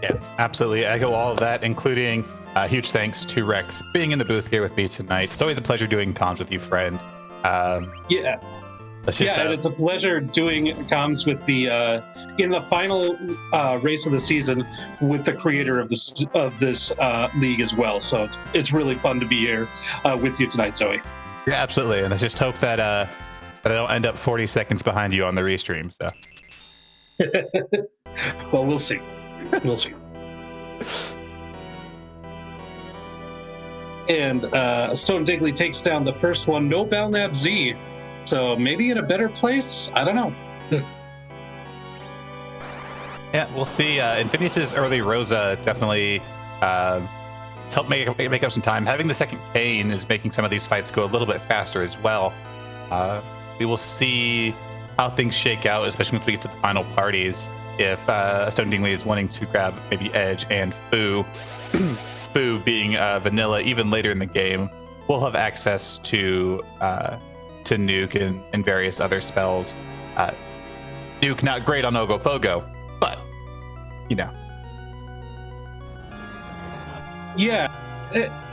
Yeah, absolutely. I echo all of that, including huge thanks to Rex being in the booth here with me tonight. It's always a pleasure doing comms with you, friend. And it's a pleasure doing comms with the in the final race of the season with the creator of this league as well. So it's really fun to be here with you tonight, Zoe. Yeah, absolutely. And I just hope that that I don't end up 40 seconds behind you on the restream. So, well, we'll see. We'll see. And Stone Digley takes down the first one. No Belknap Z. So maybe in a better place? I don't know. Yeah, we'll see. Infinius's early Rosa definitely helped make up some time. Having the second Kane is making some of these fights go a little bit faster as well. We will see how things shake out, especially once we get to the final parties. If Stone Digley is wanting to grab maybe Edge and Fu, Fu being vanilla even later in the game, we'll have access to Nuke and various other spells. Nuke not great on Ogopogo, but you know. Yeah,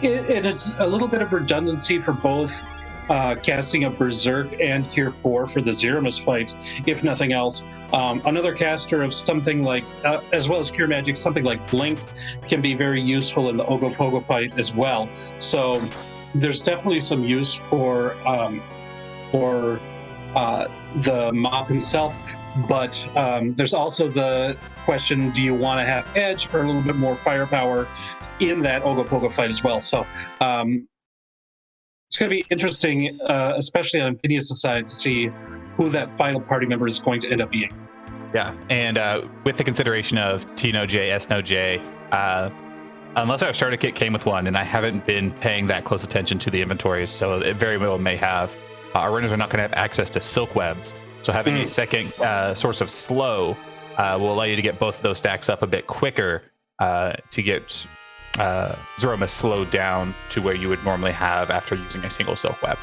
it's a little bit of redundancy for both casting of Berserk and Cure 4 for the Zeramus fight, if nothing else. Another caster of something like, as well as Cure Magic, something like Blink can be very useful in the Ogopogo fight as well. So there's definitely some use for the mob himself. But there's also the question, do you want to have Edge for a little bit more firepower in that Ogopogo fight as well? So it's going to be interesting, especially on Infinius' side, to see who that final party member is going to end up being. Yeah, and with the consideration of T-No-J, S-No-J, unless our starter kit came with one, and I haven't been paying that close attention to the inventories, so it very well may have, our runners are not going to have access to Silk Webs. So having a second source of slow will allow you to get both of those stacks up a bit quicker to get Zeroma slowed down to where you would normally have after using a single Silk Web.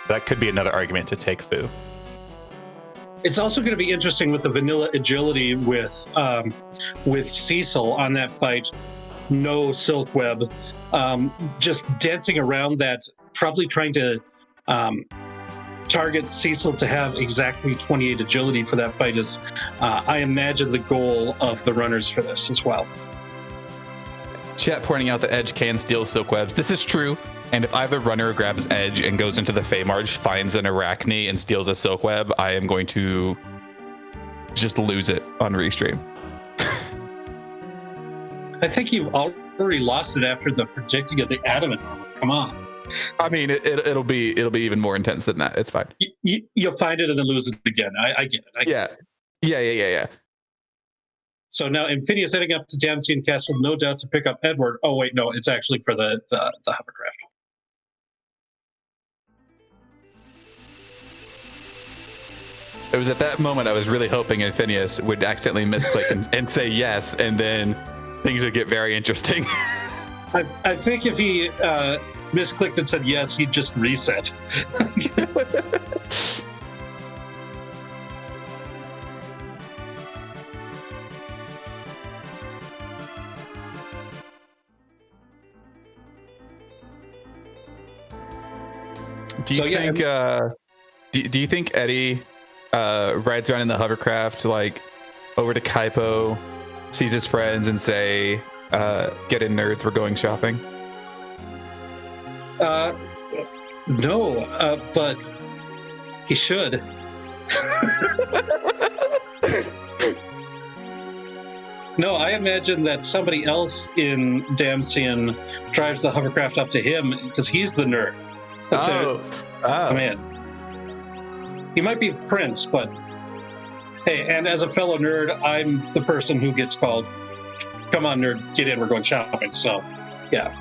That could be another argument to take Fu. It's also going to be interesting with the vanilla agility with Cecil on that fight. No Silk Web, just dancing around that, probably trying to target Cecil to have exactly 28 agility for that fight is, I imagine, the goal of the runners for this as well. Chat pointing out that Edge can steal Silk Webs. This is true. And if either runner grabs Edge and goes into the Feymarch, finds an Arachne, and steals a Silk Web, I am going to just lose it on Restream. I think you've already lost it after the predicting of the adamant armor. Come on. I mean, it'll be even more intense than that. It's fine. You'll find it and then lose it again. I get it. Yeah. So now Infinius heading up to Damsian Castle, no doubt to pick up Edward. Oh wait, no, it's actually for the hovercraft. It was at that moment I was really hoping Infinius would accidentally misclick and say yes, and then things would get very interesting. I think if he misclicked and said yes, he'd just reset. Do you think Eddie rides around in the hovercraft like over to Kaipo, sees his friends, and say, "Get in, nerds, we're going shopping"? No, but he should. No, I imagine that somebody else in Damsian drives the hovercraft up to him because he's the nerd. Oh, Man. He might be Prince, but hey, and as a fellow nerd, I'm the person who gets called, come on, nerd, get in, we're going shopping. So, yeah.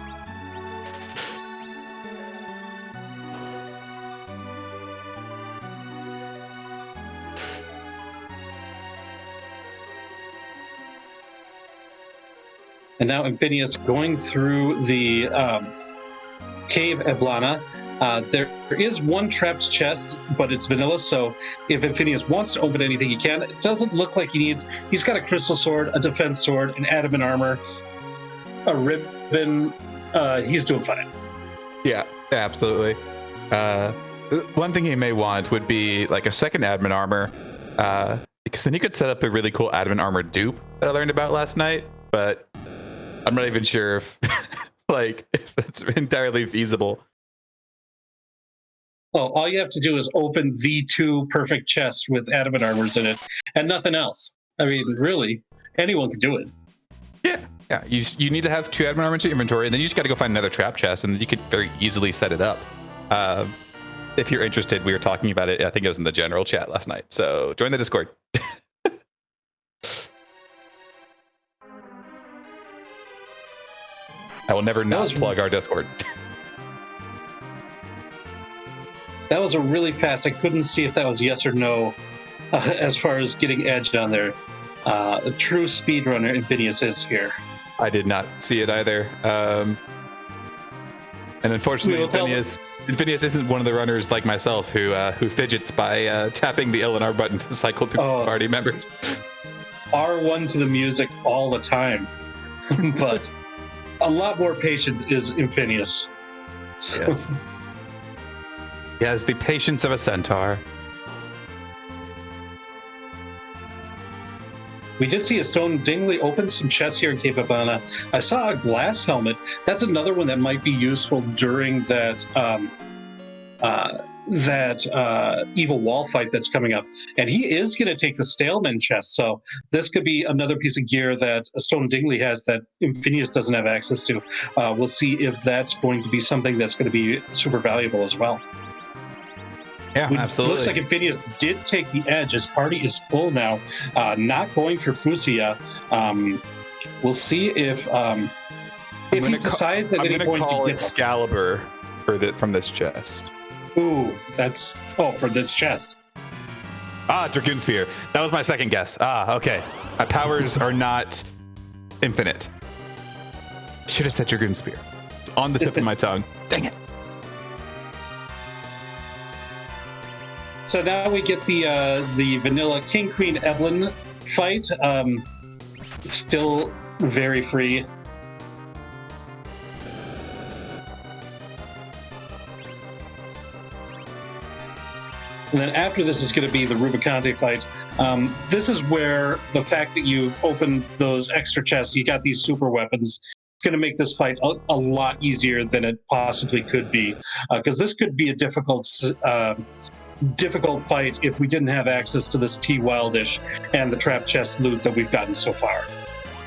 And now Infinius going through the cave Eblana. There is one trapped chest, but it's vanilla, so if Infinius wants to open anything, he can. It doesn't look like he needs. He's got a crystal sword, a defense sword, an adamant armor, a ribbon. He's doing fine. Yeah, absolutely. One thing he may want would be like a second adamant armor, because then you could set up a really cool adamant armor dupe that I learned about last night, but I'm not even sure if if that's entirely feasible. Well, all you have to do is open the two perfect chests with adamant armors in it, and nothing else. I mean, really, anyone can do it. Yeah. You need to have two adamant armors in your inventory, and then you just got to go find another trap chest, and you could very easily set it up. If you're interested, we were talking about it. I think it was in the general chat last night. So join the Discord. I will never not plug our Discord. That was a really fast. I couldn't see if that was yes or no as far as getting edge on there. A true speedrunner Infinius is here. I did not see it either. And unfortunately, Infinius isn't one of the runners like myself who fidgets by tapping the LNR button to cycle through party members. R1 to the music all the time. But a lot more patient is Infinius. So. Yes. He has the patience of a centaur. We did see a stone dingley open some chests here in Cape Habana. I saw a glass helmet. That's another one that might be useful during that evil wall fight that's coming up. And he is going to take the Staleman chest. So this could be another piece of gear that a stone dingley has that Infinius doesn't have access to. We'll see if that's going to be something that's going to be super valuable as well. Yeah, absolutely. Looks like Infinius did take the edge. His party is full now. Not going for Fusia. We'll see if he decides at any point to get Excalibur from this chest. Ooh, for this chest. Dragoon Spear. That was my second guess. Okay. My powers are not infinite. Should have said Dragoon Spear. It's on the tip of my tongue. Dang it. So now we get the vanilla King Queen Evelyn fight. Still very free. And then after this is going to be the Rubicante fight. This is where the fact that you've opened those extra chests, you got these super weapons, it's going to make this fight a lot easier than it possibly could be. Because this could be a difficult fight if we didn't have access to this T Wildish and the trap chest loot that we've gotten so far.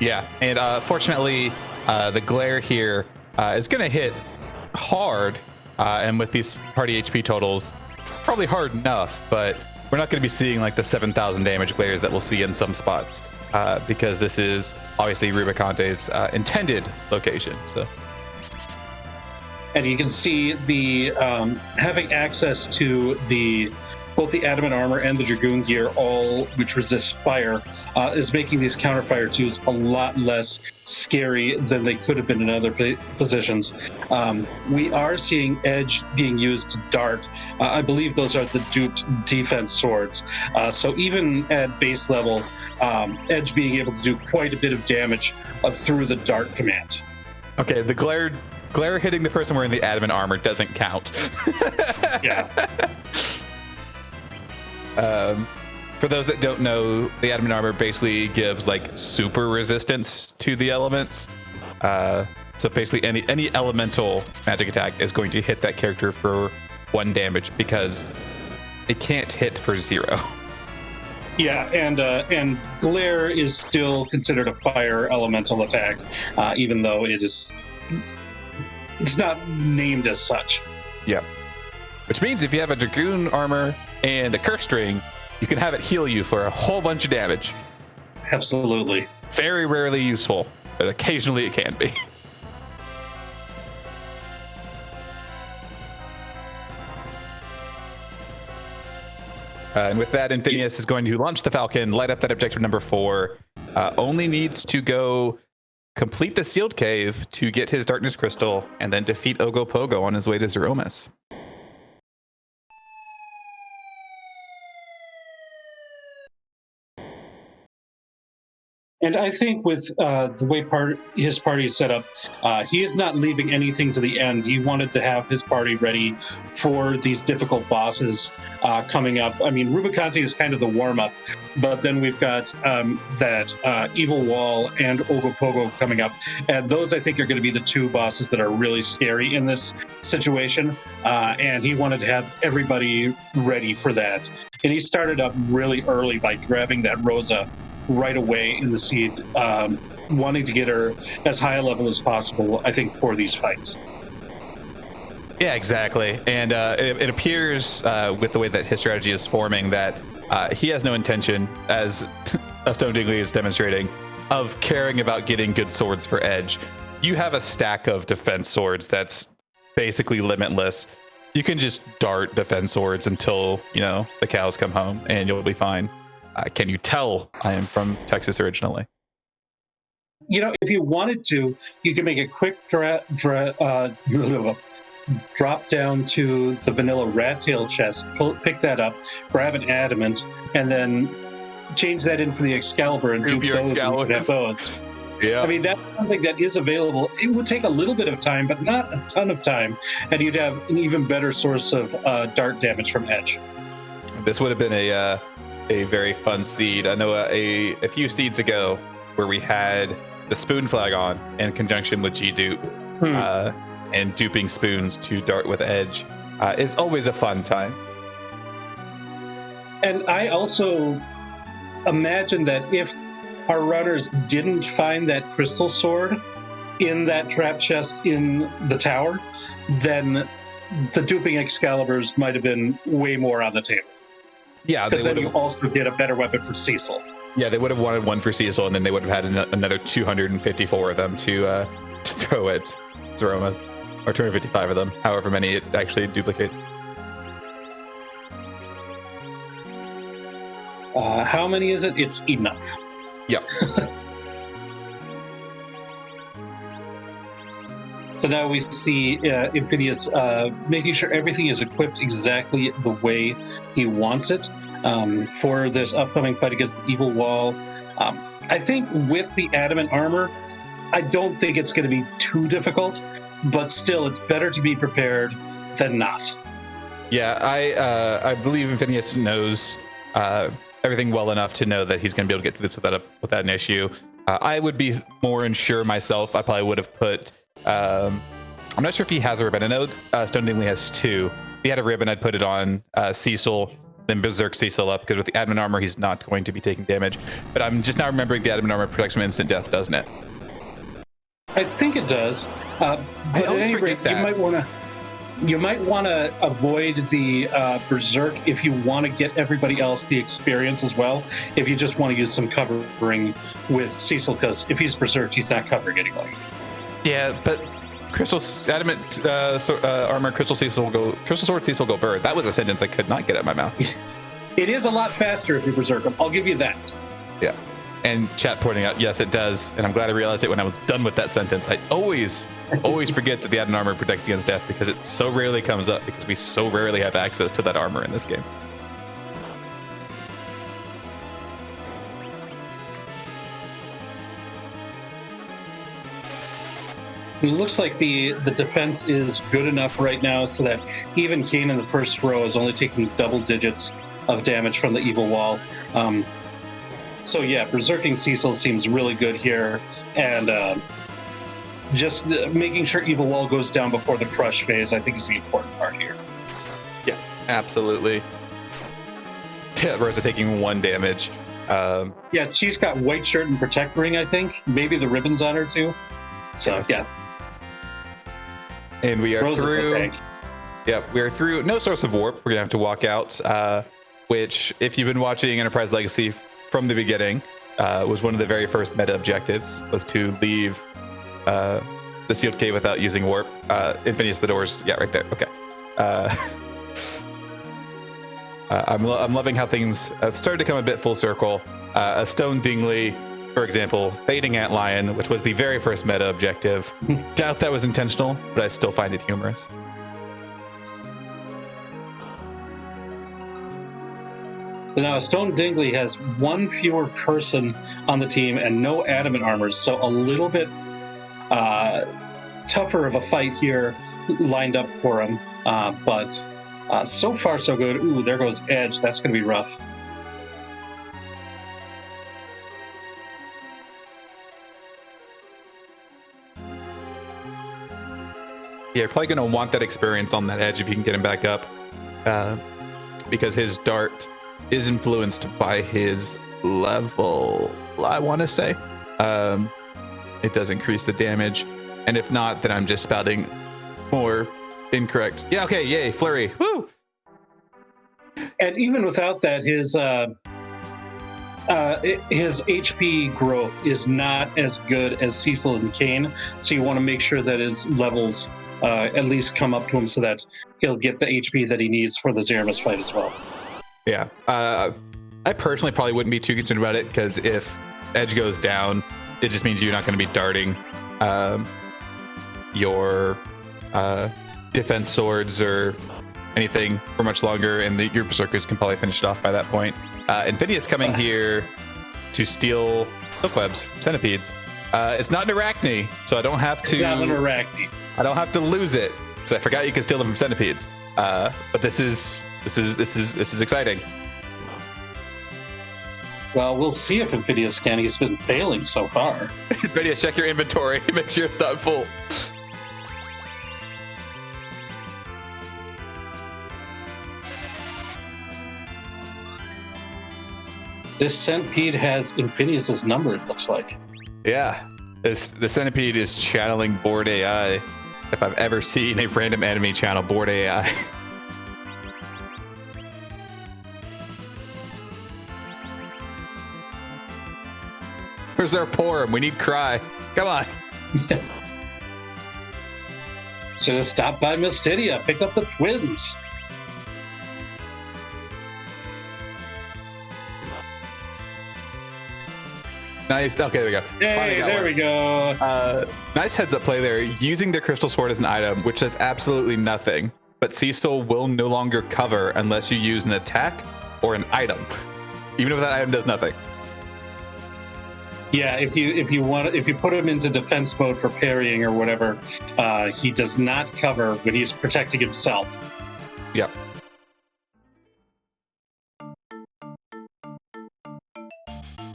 Yeah, and fortunately, the glare here is going to hit hard, and with these party HP totals, probably hard enough, but we're not going to be seeing like the 7,000 damage glares that we'll see in some spots, because this is obviously Rubicante's intended location. So. And you can see the having access to both the adamant armor and the dragoon gear, all which resist fire, is making these counterfire 2s a lot less scary than they could have been in other positions. We are seeing edge being used to dart. I believe those are the duped defense swords. So even at base level, edge being able to do quite a bit of damage through the dart command. Okay, the glare hitting the person wearing the adamant armor doesn't count. Yeah. For those that don't know, the adamant armor basically gives like super resistance to the elements. So basically, any elemental magic attack is going to hit that character for 1 damage because it can't hit for 0. Yeah, and glare is still considered a fire elemental attack, even though it's not named as such. Yeah, which means if you have a dragoon armor and a curse string, you can have it heal you for a whole bunch of damage. Absolutely. Very rarely useful, but occasionally it can be. And with that, Infinius is going to launch the Falcon, light up that objective number 4. Only needs to go complete the sealed cave to get his darkness crystal, and then defeat Ogopogo on his way to Zeromus. And I think with the way his party is set up, he is not leaving anything to the end. He wanted to have his party ready for these difficult bosses coming up. I mean, Rubicanti is kind of the warm-up, but then we've got that Evil Wall and Ogopogo coming up. And those, I think, are going to be the 2 bosses that are really scary in this situation. And he wanted to have everybody ready for that. And he started up really early by grabbing that Rosa right away in the seed, wanting to get her as high a level as possible, I think, for these fights. Yeah, exactly. And it appears with the way that his strategy is forming that he has no intention, as Stone Dingley is demonstrating, of caring about getting good swords for Edge. You have a stack of defense swords that's basically limitless. You can just dart defense swords until, the cows come home and you'll be fine. Can you tell I am from Texas originally? If you wanted to, you can make a quick drop down to the vanilla rat tail chest, pick that up, grab an adamant, and then change that in for the Excalibur and dupe those. And you could have those. Yeah. I mean, that's something that is available. It would take a little bit of time, but not a ton of time, and you'd have an even better source of dart damage from Edge. This would have been a very fun seed. I know a few seeds ago where we had the spoon flag on in conjunction with G-Dupe, and duping spoons to dart with Edge is always a fun time. And I also imagine that if our runners didn't find that crystal sword in that trap chest in the tower, then the duping Excaliburs might have been way more on the table. Yeah, because then you also get a better weapon for Cecil. Yeah, they would have wanted one for Cecil, and then they would have had another 254 of them to throw at Zeromus, or 255 of them, however many it actually duplicates. How many is it? It's enough. Yep. So now we see Infinius making sure everything is equipped exactly the way he wants it for this upcoming fight against the Evil Wall. I think with the adamant armor, I don't think it's going to be too difficult, but still, it's better to be prepared than not. Yeah, I believe Infinius knows everything well enough to know that he's going to be able to get through this without an issue. I would be more unsure myself. I probably would have put... I'm not sure if he has a ribbon. I know Stone Dingley has 2. If he had a ribbon, I'd put it on Cecil, then Berserk Cecil up, because with the admin armor, he's not going to be taking damage. But I'm just now remembering the admin armor protects from instant death, doesn't it? I think it does. But at any rate, you might want to avoid the Berserk if you want to get everybody else the experience as well. If you just want to use some covering with Cecil, because if he's Berserk, he's not covering anybody. Yeah, but adamant armor, Crystal Sword Cecil go bird. That was a sentence I could not get out of my mouth. It is a lot faster if you Berserk him. I'll give you that. Yeah. And chat pointing out, yes, it does. And I'm glad I realized it when I was done with that sentence. I always forget that the adamant armor protects against death, because it so rarely comes up, because we so rarely have access to that armor in this game. It looks like the defense is good enough right now so that even Kane in the first row is only taking double digits of damage from the Evil Wall. So yeah, Berserking Cecil seems really good here. And just making sure Evil Wall goes down before the crush phase, I think, is the important part here. Yeah, absolutely. Yeah, Rosa taking 1 damage. Yeah, she's got white shirt and protect ring, I think. Maybe the ribbons on her too. So yeah. And we are Rosa's through. Yep, we are through. No source of warp. We're gonna have to walk out. Which, if you've been watching Enterprise Legacy from the beginning, was one of the very first meta objectives, was to leave the sealed cave without using warp. Infinius, the doors. Yeah, right there. Okay. I'm loving how things have started to come a bit full circle. A stone dingley, for example, fading antlion, which was the very first meta objective. Doubt that was intentional, but I still find it humorous. So now Stone Dingley has 1 fewer person on the team and no adamant armors, so a little bit tougher of a fight here lined up for him. But so far, so good. Ooh, there goes Edge. That's going to be rough. Yeah, you're probably going to want that experience on that Edge if you can get him back up. Because his dart is influenced by his level, I want to say. It does increase the damage. And if not, then I'm just spouting more incorrect. Yeah, okay, yay, flurry. Woo! And even without that, his HP growth is not as good as Cecil and Kane. So you want to make sure that his levels at least come up to him so that he'll get the HP that he needs for the Zeramis fight as well. Yeah. I personally probably wouldn't be too concerned about it, because if Edge goes down, it just means you're not going to be darting your defense swords or anything for much longer, and your berserkers can probably finish it off by that point. Infinius coming here to steal silkwebs, centipedes. It's not an arachne, so I don't have to. It's not an arachne. I don't have to lose it, because I forgot you can steal them from centipedes. But this is exciting. Well, we'll see if Infinius can. He's been failing so far. Infinius, check your inventory. Make sure it's not full. This centipede has Infinius's number, it looks like. Yeah. The centipede is channeling board AI. If I've ever seen a random enemy channel board AI. Where's our poem? We need cry. Come on. Should have stopped by Mystidia, picked up the twins. Nice. Okay, there we go. Hey, there we go. Nice heads up play there. Using the crystal sword as an item, which does absolutely nothing, but Cecil will no longer cover unless you use an attack or an item, even if that item does nothing. Yeah, if you put him into defense mode for parrying or whatever, he does not cover when he's protecting himself. Yep.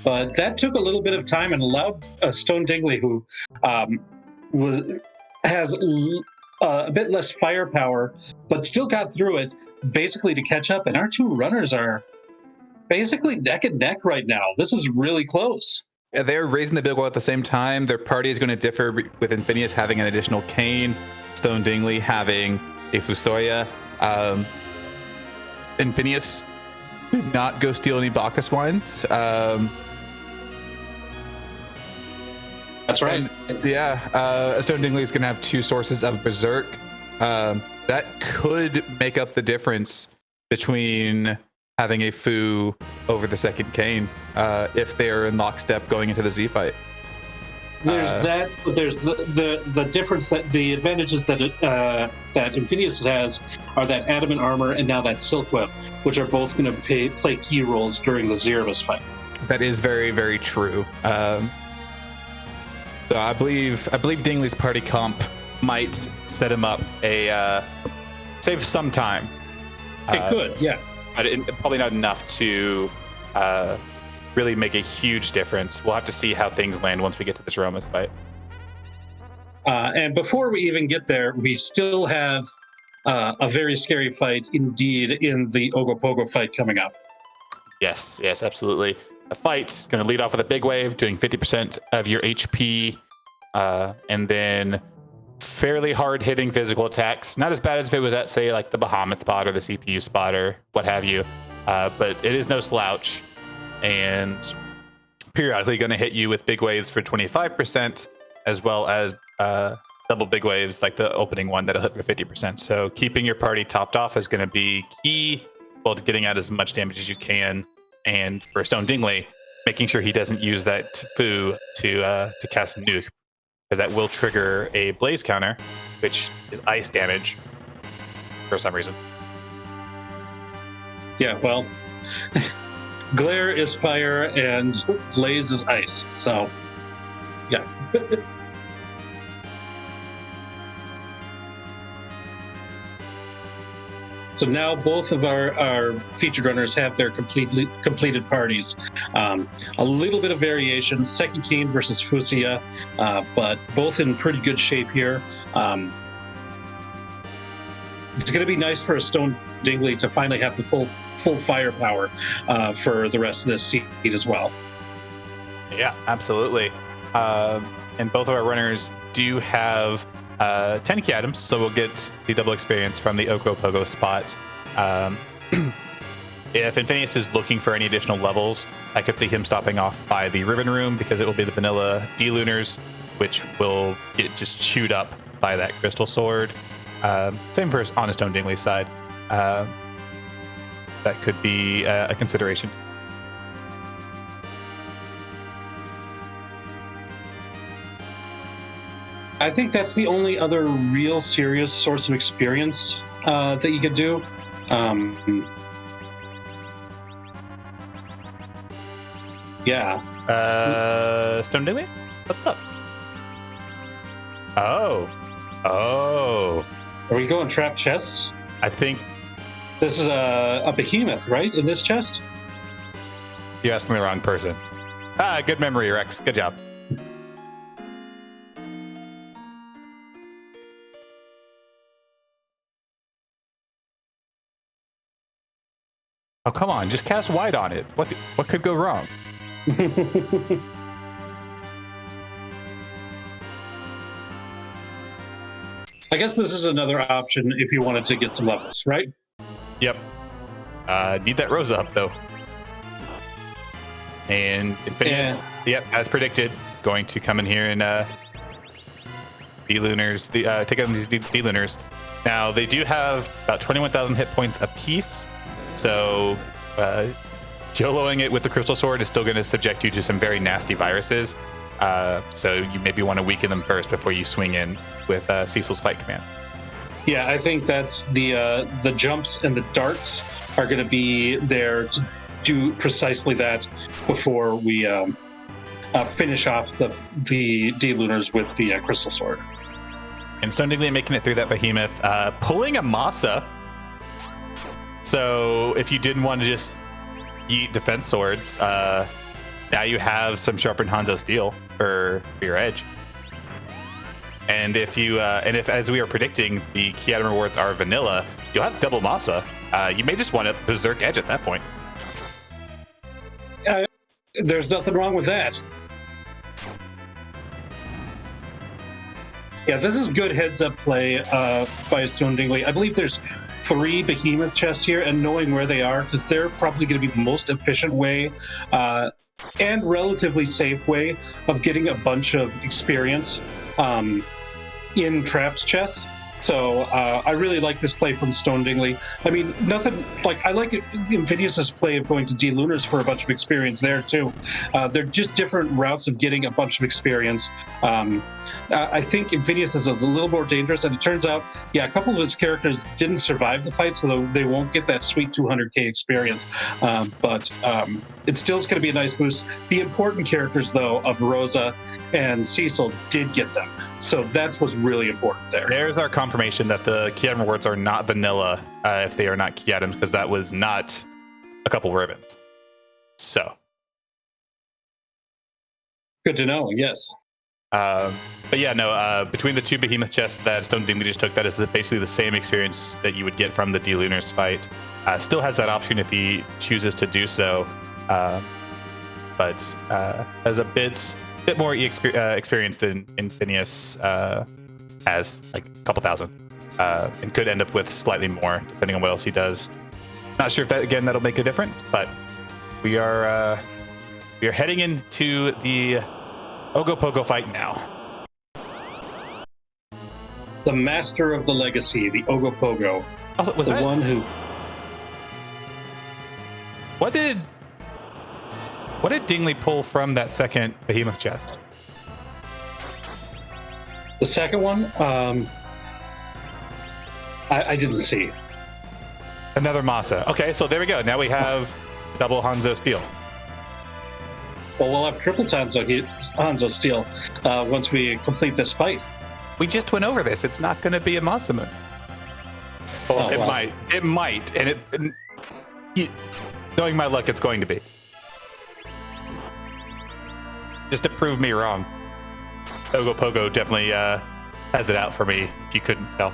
But that took a little bit of time and allowed Stone Dingley, who has a bit less firepower, but still got through it, basically to catch up. And our 2 runners are basically neck and neck right now. This is really close. Yeah, they're raising the big wall at the same time. Their party is going to differ, with Infinius having an additional cane, Stone Dingley having a Fusoya. Infinius did not go steal any Bacchus wines. That's right. Yeah, Stone Dingley is going to have 2 sources of Berserk. That could make up the difference between having a Fu over the second cane if they're in lockstep going into the Z fight. There's that. There's the difference, that the advantages that that Infinius has are that adamant armor and now that silk web, which are both going to play key roles during the Zeramis fight. That is very, very true. So I believe Dingley's party comp might set him up save some time. It could, yeah. But probably not enough to really make a huge difference. We'll have to see how things land once we get to this Roma's fight. And before we even get there, we still have a very scary fight indeed in the Ogopogo fight coming up. Yes, yes, absolutely. The fight's going to lead off with a big wave, doing 50% of your HP, and then fairly hard-hitting physical attacks. Not as bad as if it was at, say, like the Bahamut spot or the CPU spot or what have you, but it is no slouch, and periodically going to hit you with big waves for 25%, as well as double big waves like the opening one that'll hit for 50%. So keeping your party topped off is going to be key, well, to getting out as much damage as you can. And for Stone Dingley, making sure he doesn't use that Fu to cast Nuke, because that will trigger a Blaze counter, which is ice damage for some reason. Yeah, well, glare is fire and blaze is ice. So, yeah. So now both of our featured runners have their completed parties. A little bit of variation, Second King versus Fusia, but both in pretty good shape here. It's going to be nice for a Stone Dingley to finally have the full firepower for the rest of this seed as well. Yeah, absolutely. And both of our runners do have 10 key items, so we'll get the double experience from the Ogopogo spot. If Infinius is looking for any additional levels, I could see him stopping off by the Ribbon Room, because it will be the vanilla D-Lunars, which will get just chewed up by that Crystal Sword. Same for on Stone Dingley's side. That could be a consideration. I think that's the only other real serious source of experience that you could do. Yeah. Stone Dingley? What's up? Oh. Are we going trap chests? I think This is a behemoth, right? In this chest? you asked me the wrong person. Good memory, Rex. Good job. Oh, come on. Just cast wide on it. What could go wrong? I guess this is another option if you wanted to get some levels, right? Yep. Need that Rosa up, though. And Infinius, yep, as predicted, going to come in here and D-Lunars, take out these D-Lunars. Now, they do have about 21,000 hit points apiece, so YOLOing it with the Crystal Sword is still going to subject you to some very nasty viruses. So you maybe want to weaken them first before you swing in with Cecil's Fight Command. Yeah, I think that's the jumps and the darts are going to be there to do precisely that before we finish off the D-Lunars with the Crystal Sword. And Stone Dingley making it through that behemoth, pulling a Masa. So if you didn't want to just eat defense swords, now you have some sharpened Hanzo steel for your edge. And if as we are predicting, the key item rewards are vanilla, you'll have double Masa. You may just want to berserk edge at that point. There's nothing wrong with that. Yeah, this is good heads-up play by Stone Dingley. I believe there's 3 behemoth chests here, and knowing where they are, because they're probably going to be the most efficient way and relatively safe way of getting a bunch of experience in trapped chests. So I really like this play from Stone Dingley. I mean, nothing like I like Invidious's play of going to D-Lunars for a bunch of experience there too. They're just different routes of getting a bunch of experience. I think Invidious is a little more dangerous, and it turns out, yeah, a couple of his characters didn't survive the fight, so they won't get that sweet 200k experience. But it still is going to be a nice boost. The important characters, though, of Rosa and Cecil did get them. So that's what's really important there. There's our confirmation that the key item rewards are not vanilla if they are not key items, because that was not a couple ribbons. So. Good to know, yes. But yeah, no. Between the two behemoth chests that Stone Dingley just took, that is basically the same experience that you would get from the D-Lunars fight. Still has that option if he chooses to do so, but has a bit more experience than Phineas has, like a couple thousand, and could end up with slightly more depending on what else he does. Not sure if that'll make a difference, but we are heading into the Ogopogo fight now. The master of the legacy, the Ogopogo. Oh, was the that one who? What did Dingley pull from that second behemoth chest? The second one, I didn't see. Another Masa. Okay, so there we go. Now we have double Hanzo Steel. Well, we'll have triple Hanzo Steel once we complete this fight. We just went over this. It's not going to be a Masamune. Well, it might. It might. And knowing my luck, it's going to be. Just to prove me wrong. Ogopogo definitely has it out for me, if you couldn't tell.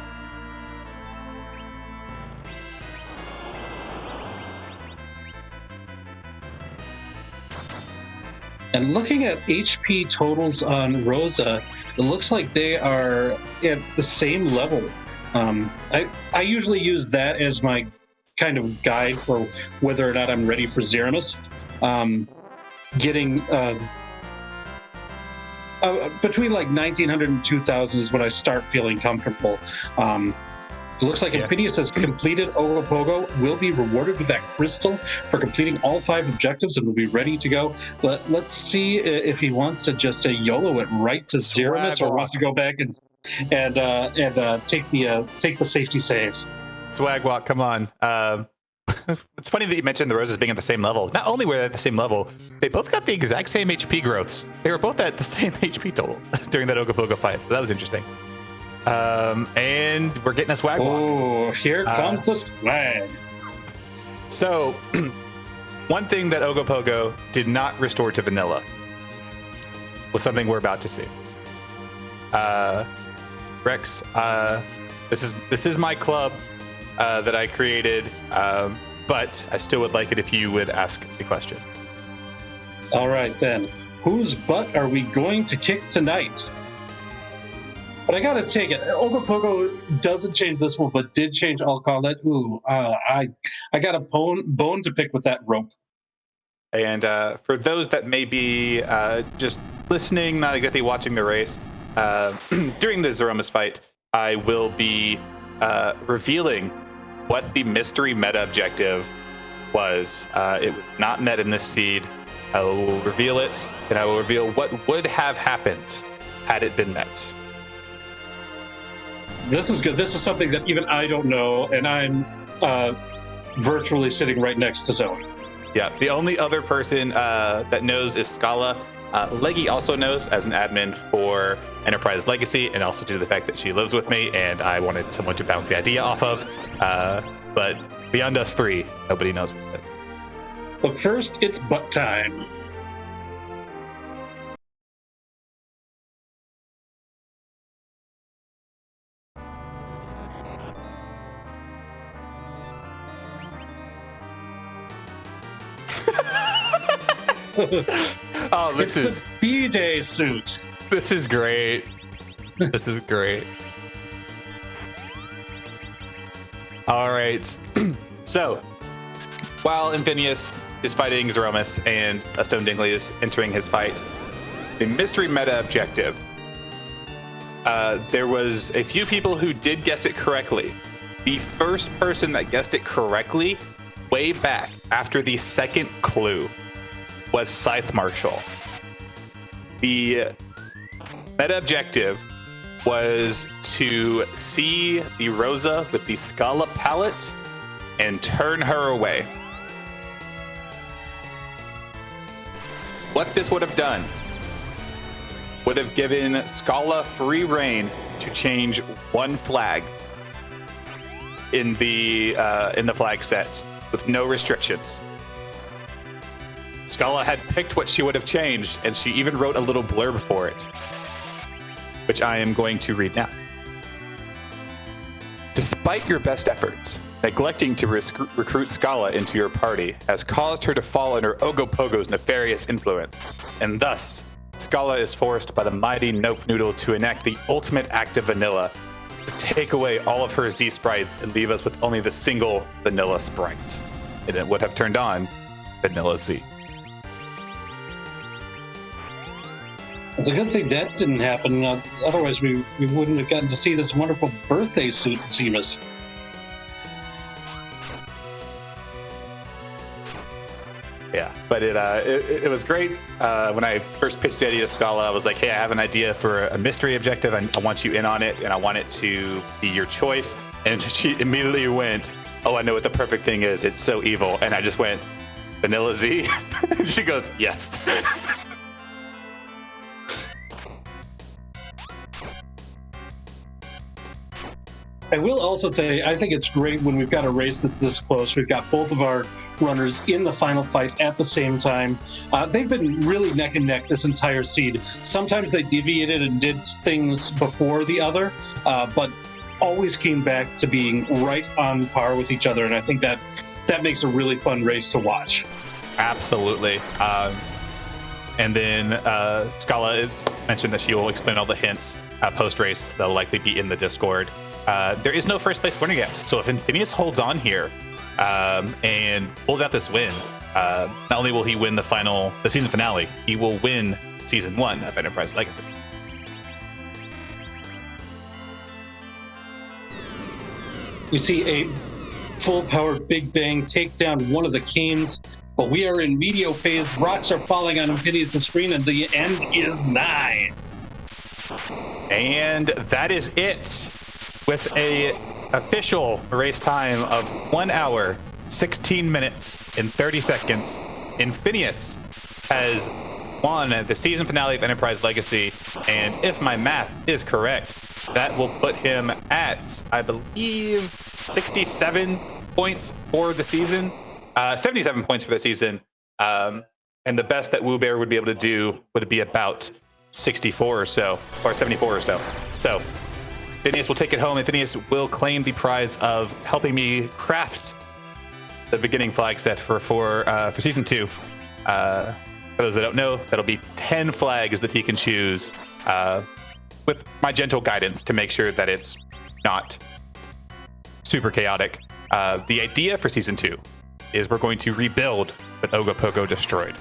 And looking at HP totals on Rosa, it looks like they are at the same level. I usually use that as my kind of guide for whether or not I'm ready for Zeramus. Getting between like 1900 and 2000 is when I start feeling comfortable. It looks like if Phineas has completed Ogopogo, will be rewarded with that crystal for completing all 5 objectives and will be ready to go. Let's see if he wants to just YOLO it right to Zeramus or wants to go back and take the safety save. Swagwalk, come on. It's funny that you mentioned the Roses being at the same level. Not only were they at the same level, they both got the exact same HP growths. They were both at the same HP total during that Ogopogo fight, so that was interesting. And we're getting a swag walk. Oh, here comes the swag. So, one thing that Ogopogo did not restore to vanilla was something we're about to see. Rex, this is my club that I created, but I still would like it if you would ask the question. All right, then. Whose butt are we going to kick tonight? But I gotta take it. Ogopogo doesn't change this one, but did change I'll call it. Ooh, I got a bone to pick with that rope. And for those that may be just listening, not exactly watching the race, during the Zeramus fight, I will be revealing what the mystery meta objective was. It was not met in this seed. I will reveal it, and I will reveal what would have happened had it been met. This is good. This is something that even I don't know, and I'm virtually sitting right next to Zoe. Yeah, the only other person that knows is Scala. Leggy also knows as an admin for Enterprise Legacy, and also due to the fact that she lives with me, and I wanted someone to bounce the idea off of. But beyond us 3, nobody knows what it is. But first, it's butt time. Oh, this is the D-Day suit. This is great. This is great. All right. So, while Infinius is fighting Zeromus and Stone Dingley is entering his fight, the mystery meta objective. There was a few people who did guess it correctly. The first person that guessed it correctly, way back after the second clue, was Scythe Marshal. The meta objective was to see the Rosa with the Scala palette and turn her away. What this would have done would have given Scala free reign to change one flag in the flag set with no restrictions. Scala had picked what she would have changed, and she even wrote a little blurb for it. which I am going to read now. Despite your best efforts, neglecting to recruit Scala into your party has caused her to fall under Ogopogo's nefarious influence, and thus, Scala is forced by the mighty Nope Noodle to enact the ultimate act of vanilla, to take away all of her Z sprites and leave us with only the single vanilla sprite. And it would have turned on Vanilla Z. It's a good thing that didn't happen. Otherwise, we wouldn't have gotten to see this wonderful birthday suit, Seamus. Yeah, but it was great. When I first pitched the idea to Scala, I was like, hey, I have an idea for a mystery objective. I want you in on it, and I want it to be your choice. And she immediately went, oh, I know what the perfect thing is. It's so evil. And I just went, Vanilla Z? And she goes, yes. I will also say, I think it's great when we've got a race that's this close. We've got both of our runners in the final fight at the same time. They've been really neck and neck this entire seed. Sometimes they deviated and did things before the other, but always came back to being right on par with each other. And I think that makes a really fun race to watch. Absolutely. And then Scala is mentioned that she will explain all the hints post-race. They'll likely be in the Discord. There is no first place winner yet. So if Infinius holds on here and pulls out this win, not only will he win the season finale, he will win season 1 of Enterprise Legacy. We see a full-powered Big Bang take down one of the Canes, but we are in medio phase. Rocks are falling on Infinius' screen, and the end is nigh. And that is it. With a official race time of 1 hour, 16 minutes, and 30 seconds, Infinius has won the season finale of Enterprise Legacy, and if my math is correct, that will put him at, I believe, 67 points for the season, 77 points for the season, and the best that Woo Bear would be able to do would be about 64 or so, or 74 or so. So Phineas will take it home, and Phineas will claim the prize of helping me craft the beginning flag set for season 2. For those that don't know, that'll be 10 flags that he can choose with my gentle guidance to make sure that it's not super chaotic. The idea for season 2 is we're going to rebuild what Ogopogo destroyed.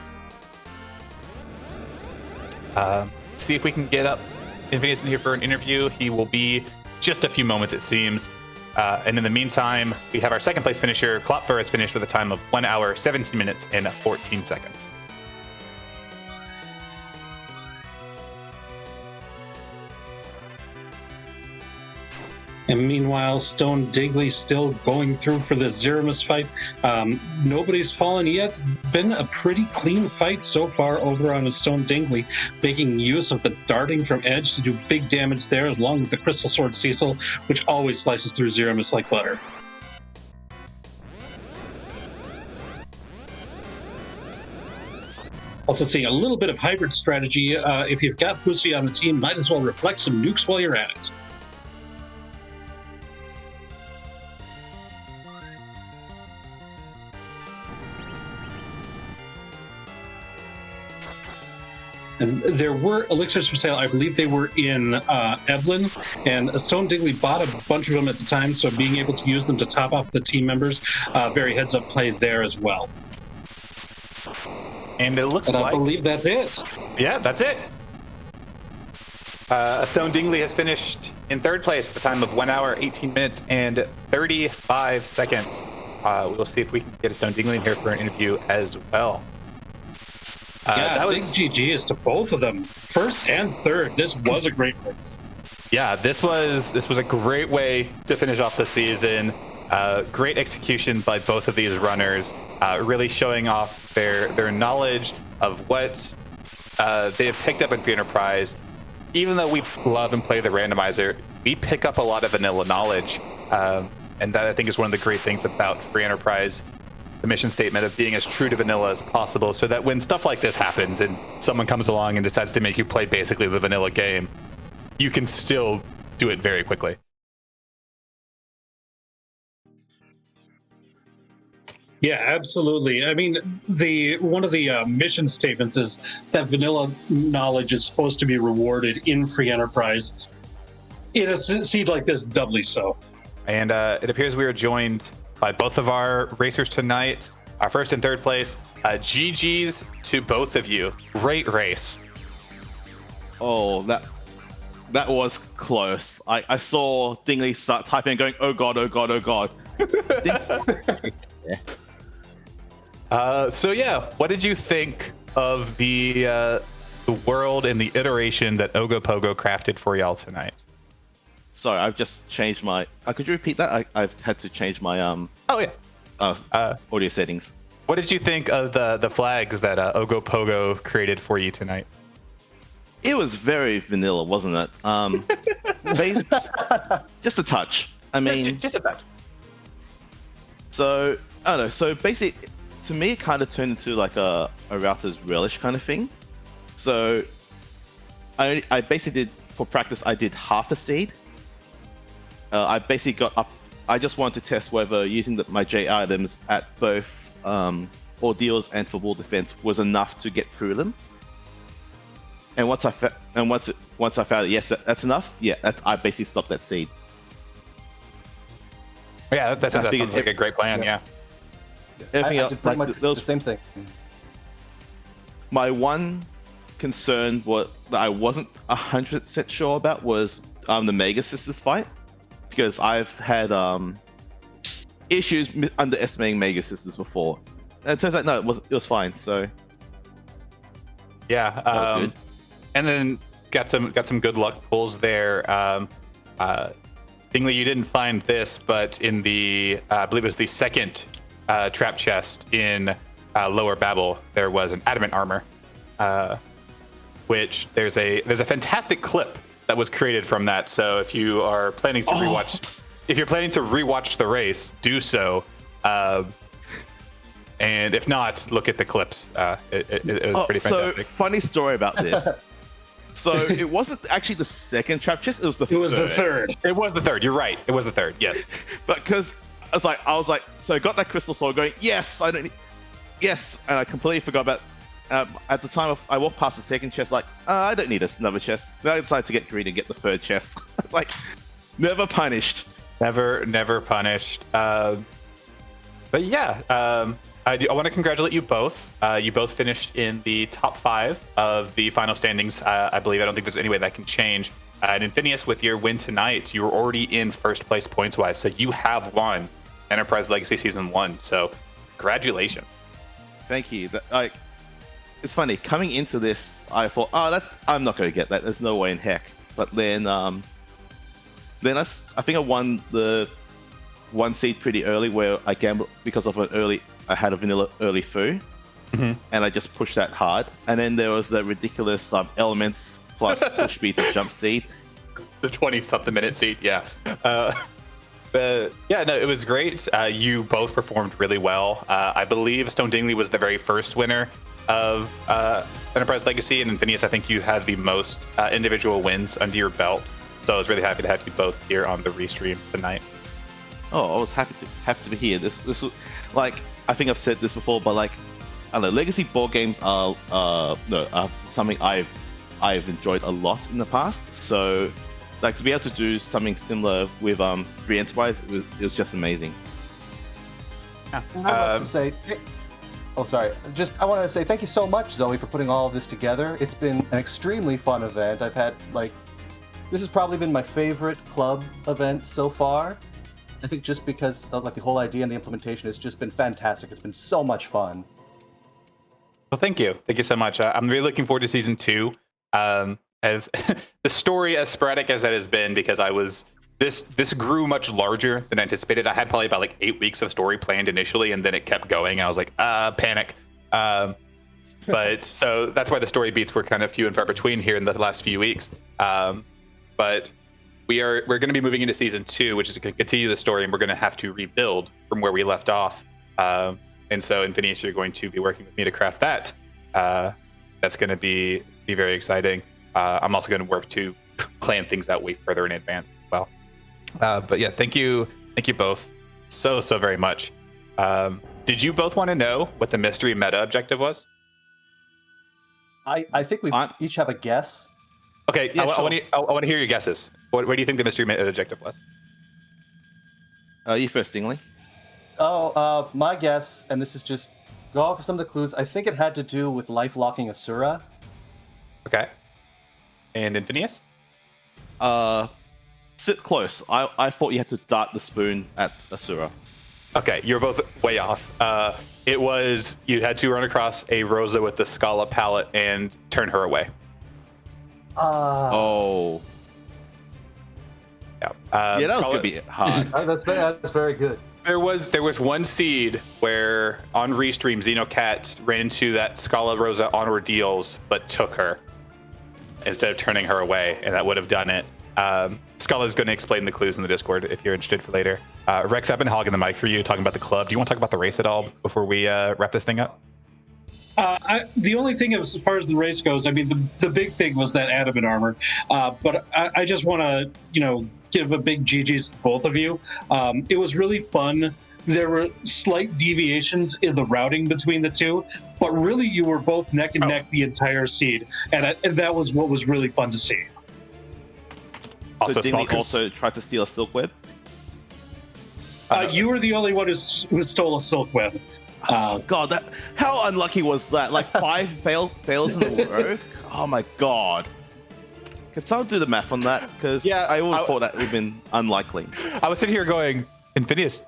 See if we can get up Infinius in here for an interview. He will be just a few moments, it seems. And in the meantime, we have our second place finisher. Klopfer has finished with a time of 1 hour, 17 minutes, and 14 seconds. And meanwhile, Stone Digley still going through for the Zeramus fight. Nobody's fallen yet. It's been a pretty clean fight so far over on Stone Digley, making use of the darting from Edge to do big damage there, along with the Crystal Sword Cecil, which always slices through Zeramus like butter. Also seeing a little bit of hybrid strategy. If you've got Fusi on the team, might as well reflect some nukes while you're at it. And there were elixirs for sale. I believe they were in Eblin, and Stone Digley bought a bunch of them at the time, so being able to use them to top off the team members, very heads-up play there as well. And it looks like... I believe that's it. Yeah, that's it. Stone Digley has finished in third place with a time of 1 hour, 18 minutes, and 35 seconds. We'll see if we can get a Stone Digley in here for an interview as well. Yeah, that was big GGs to both of them, first and third. This was a great one. Yeah, this was a great way to finish off the season. Great execution by both of these runners, really showing off their knowledge of what they have picked up at the Enterprise. Even though we love and play the randomizer, we pick up a lot of vanilla knowledge, and that I think is one of the great things about Free Enterprise. The mission statement of being as true to vanilla as possible, so that when stuff like this happens and someone comes along and decides to make you play basically the vanilla game, you can still do it very quickly. Yeah, absolutely. I mean, one of the mission statements is that vanilla knowledge is supposed to be rewarded in free enterprise. In a seed like this, doubly so. And it appears we are joined by both of our racers tonight. Our first and third place. GG's to both of you. Great race. Oh, that was close. I saw Dingley start typing and going, oh god, oh god, oh god. So yeah, what did you think of the world and the iteration that Ogopogo crafted for y'all tonight? Sorry, I've just changed my. Could you repeat that? I've had to change my Oh yeah. audio settings. What did you think of the flags that Ogopogo created for you tonight? It was very vanilla, wasn't it? Just a touch. I mean, just a touch. So I don't know. So basically, to me, it kind of turned into like a router's relish kind of thing. So I basically did for practice. I did half a seed. I basically got up. I just wanted to test whether using my J items at both ordeals and for wall defense was enough to get through them. And once I found it, yes, that's enough. Yeah, I basically stopped that seed. Yeah, that sounds like a great plan. Yeah. Everything I else, did pretty much the same thing. My one concern that I wasn't 100% sure about was the Mega Sisters fight, because I've had issues underestimating Mega Sisters before. And it turns out no, it was fine. So yeah, that was good. And then got some good luck pulls there. Dingley, you didn't find this, but in the I believe it was the second trap chest in Lower Babel, there was an adamant armor, which there's a fantastic clip that was created from that. So if you are planning to rewatch the race, do so. And if not, look at the clips. It was pretty fantastic. So funny story about this. So it wasn't actually the second trap chest; it was the third. It was the third. It was the third. You're right. It was the third. Yes. But because I was like, so I got that crystal sword going. Yes, I don't. Yes, and I completely forgot about. At the time, I walked past the second chest, like, I don't need another chest. Then I decided to get green and get the third chest. It's like, never punished. Never punished. But yeah, I want to congratulate you both. You both finished in the top 5 of the final standings. I believe. I don't think there's any way that can change. And Infinius, with your win tonight, you're already in first place points wise. So you have won Enterprise Legacy Season 1. So congratulations. Thank you. It's funny, coming into this, I thought, I'm not going to get that. There's no way in heck. But then I think I won the 1 seed pretty early, where I gambled because of I had a vanilla early foo, and I just pushed that hard. And then there was the ridiculous elements plus push speed to jump seed. The 20-something minute seed, yeah. But yeah, no, it was great. You both performed really well. I believe Stone Dingley was the very first winner of Enterprise Legacy, and Infinius, I think you had the most individual wins under your belt. So I was really happy to have you both here on the restream tonight. Oh, I was happy to be here. This was like, I think I've said this before, but like, I don't know, legacy board games are something I've enjoyed a lot in the past. So like, to be able to do something similar with Free Enterprise, it was just amazing. And I'd like to say, I want to say thank you so much, Zoe, for putting all of this together. It's been an extremely fun event. I've had this has probably been my favorite club event so far. I think just because the whole idea and the implementation has just been fantastic. It's been so much fun. Well, thank you so much. I'm really looking forward to season 2. The story, as sporadic as it has been, because this grew much larger than anticipated. I had probably about 8 weeks of story planned initially, and then it kept going. I was like, panic. But so that's why the story beats were kind of few and far between here in the last few weeks. But we're going to be moving into season 2, which is going to continue the story, and we're going to have to rebuild from where we left off. And so, Infinius, you're going to be working with me to craft that. That's going to be very exciting. I'm also going to work to plan things out way further in advance as well. But yeah, thank you both so very much. Did you both want to know what the mystery meta objective was? I think we each have a guess. Okay, Yeah, I want to hear your guesses. What do you think the mystery meta objective was? You first, Stingley. My guess, and this is just go off of some of the clues. I think it had to do with life locking Asura. Okay. And Infinius? Sit close. I thought you had to dart the spoon at Asura. Okay, you're both way off. It was you had to run across a Rosa with the Scala palette and turn her away. Oh. Yeah. Yeah, that was gonna be hard. That's very good. There was one seed where on Restream Xenocat ran into that Scala Rosa on ordeals, but took her instead of turning her away, and that would have done it. Scala's going to explain the clues in the Discord if you're interested for later. Rex, I've been hogging the mic for you, talking about the club. Do you want to talk about the race at all before we wrap this thing up? The only thing as far as the race goes, I mean, the big thing was that adamant armor. But I just want to, give a big GG's to both of you. It was really fun. There were slight deviations in the routing between the two, but really you were both neck and neck the entire seed. And that was what was really fun to see. So didn't he also try to steal a silk web? You were the only one who stole a silk web. God, how unlucky was that? Like 5 fails in a row? Oh my god. Can someone do the math on that? Because I would have thought that would have been unlikely. I was sitting here going, Infinius,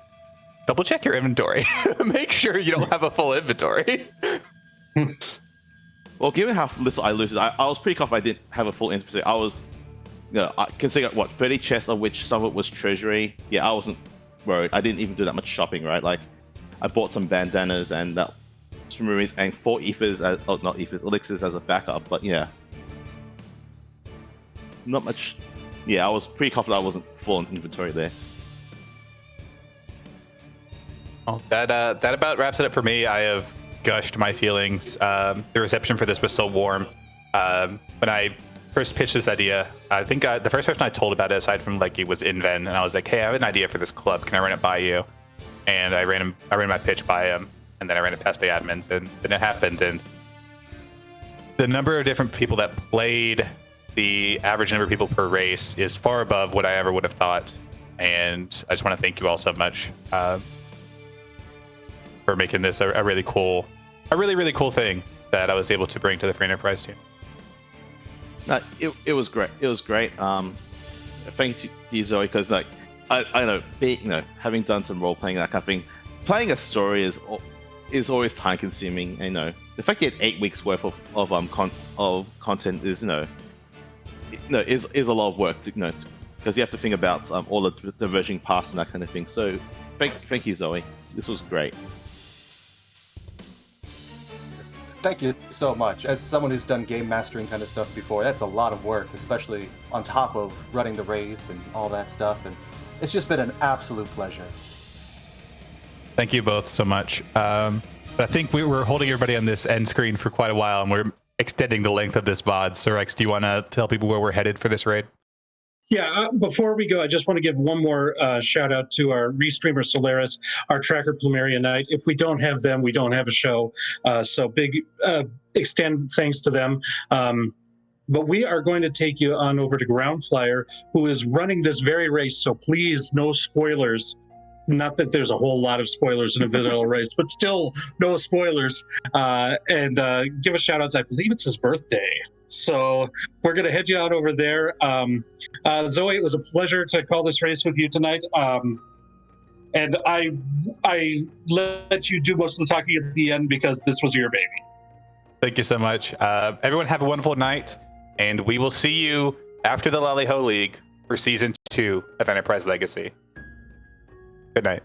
double check your inventory. Make sure you don't have a full inventory. Well, given how little I looted, I was pretty confident I didn't have a full inventory. I was, I consider 30 chests, of which some of it was treasury. Yeah, I wasn't worried. I didn't even do that much shopping, right? Like, I bought some bandanas and that marines and 4 ethers, not ethers, elixirs as a backup. But yeah, not much. Yeah, I was pretty confident I wasn't full in inventory there. Well, that about wraps it up for me. I have gushed my feelings. The reception for this was so warm. When I first pitched this idea, I think the first person I told about it, aside from Leggy, was Inven, and I was like, "Hey, I have an idea for this club. Can I run it by you?" And I ran my pitch by him, and then I ran it past the admins, and then it happened. And the number of different people that played, the average number of people per race, is far above what I ever would have thought. And I just want to thank you all so much for making this a really cool thing that I was able to bring to the Free Enterprise team. No, it was great. It was great. Thanks to you, Zoe, because like I know, having done some role playing, that kind of thing, playing a story is always time consuming. And the fact you had 8 weeks worth of content is is a lot of work to because you have to think about all the diverging paths and that kind of thing. So thank you, Zoe. This was great. Thank you so much. As someone who's done game mastering kind of stuff before, that's a lot of work, especially on top of running the race and all that stuff. And it's just been an absolute pleasure. Thank you both so much. But I think we were holding everybody on this end screen for quite a while, and we're extending the length of this VOD. So Rex, do you want to tell people where we're headed for this raid? Yeah, before we go, I just want to give one more shout out to our restreamer Solaris, our tracker Plumeria Knight. If we don't have them, we don't have a show. So big extend thanks to them. But we are going to take you on over to Ground Flyer, who is running this very race. So please, no spoilers. Not that there's a whole lot of spoilers in a vanilla race, but still no spoilers. And give a shout out to, I believe it's his birthday. So we're going to head you out over there. Zoe, it was a pleasure to call this race with you tonight. And I let you do most of the talking at the end because this was your baby. Thank you so much. Everyone have a wonderful night, and we will see you after the Lally Ho League for Season 2 of Enterprise Legacy. Good night.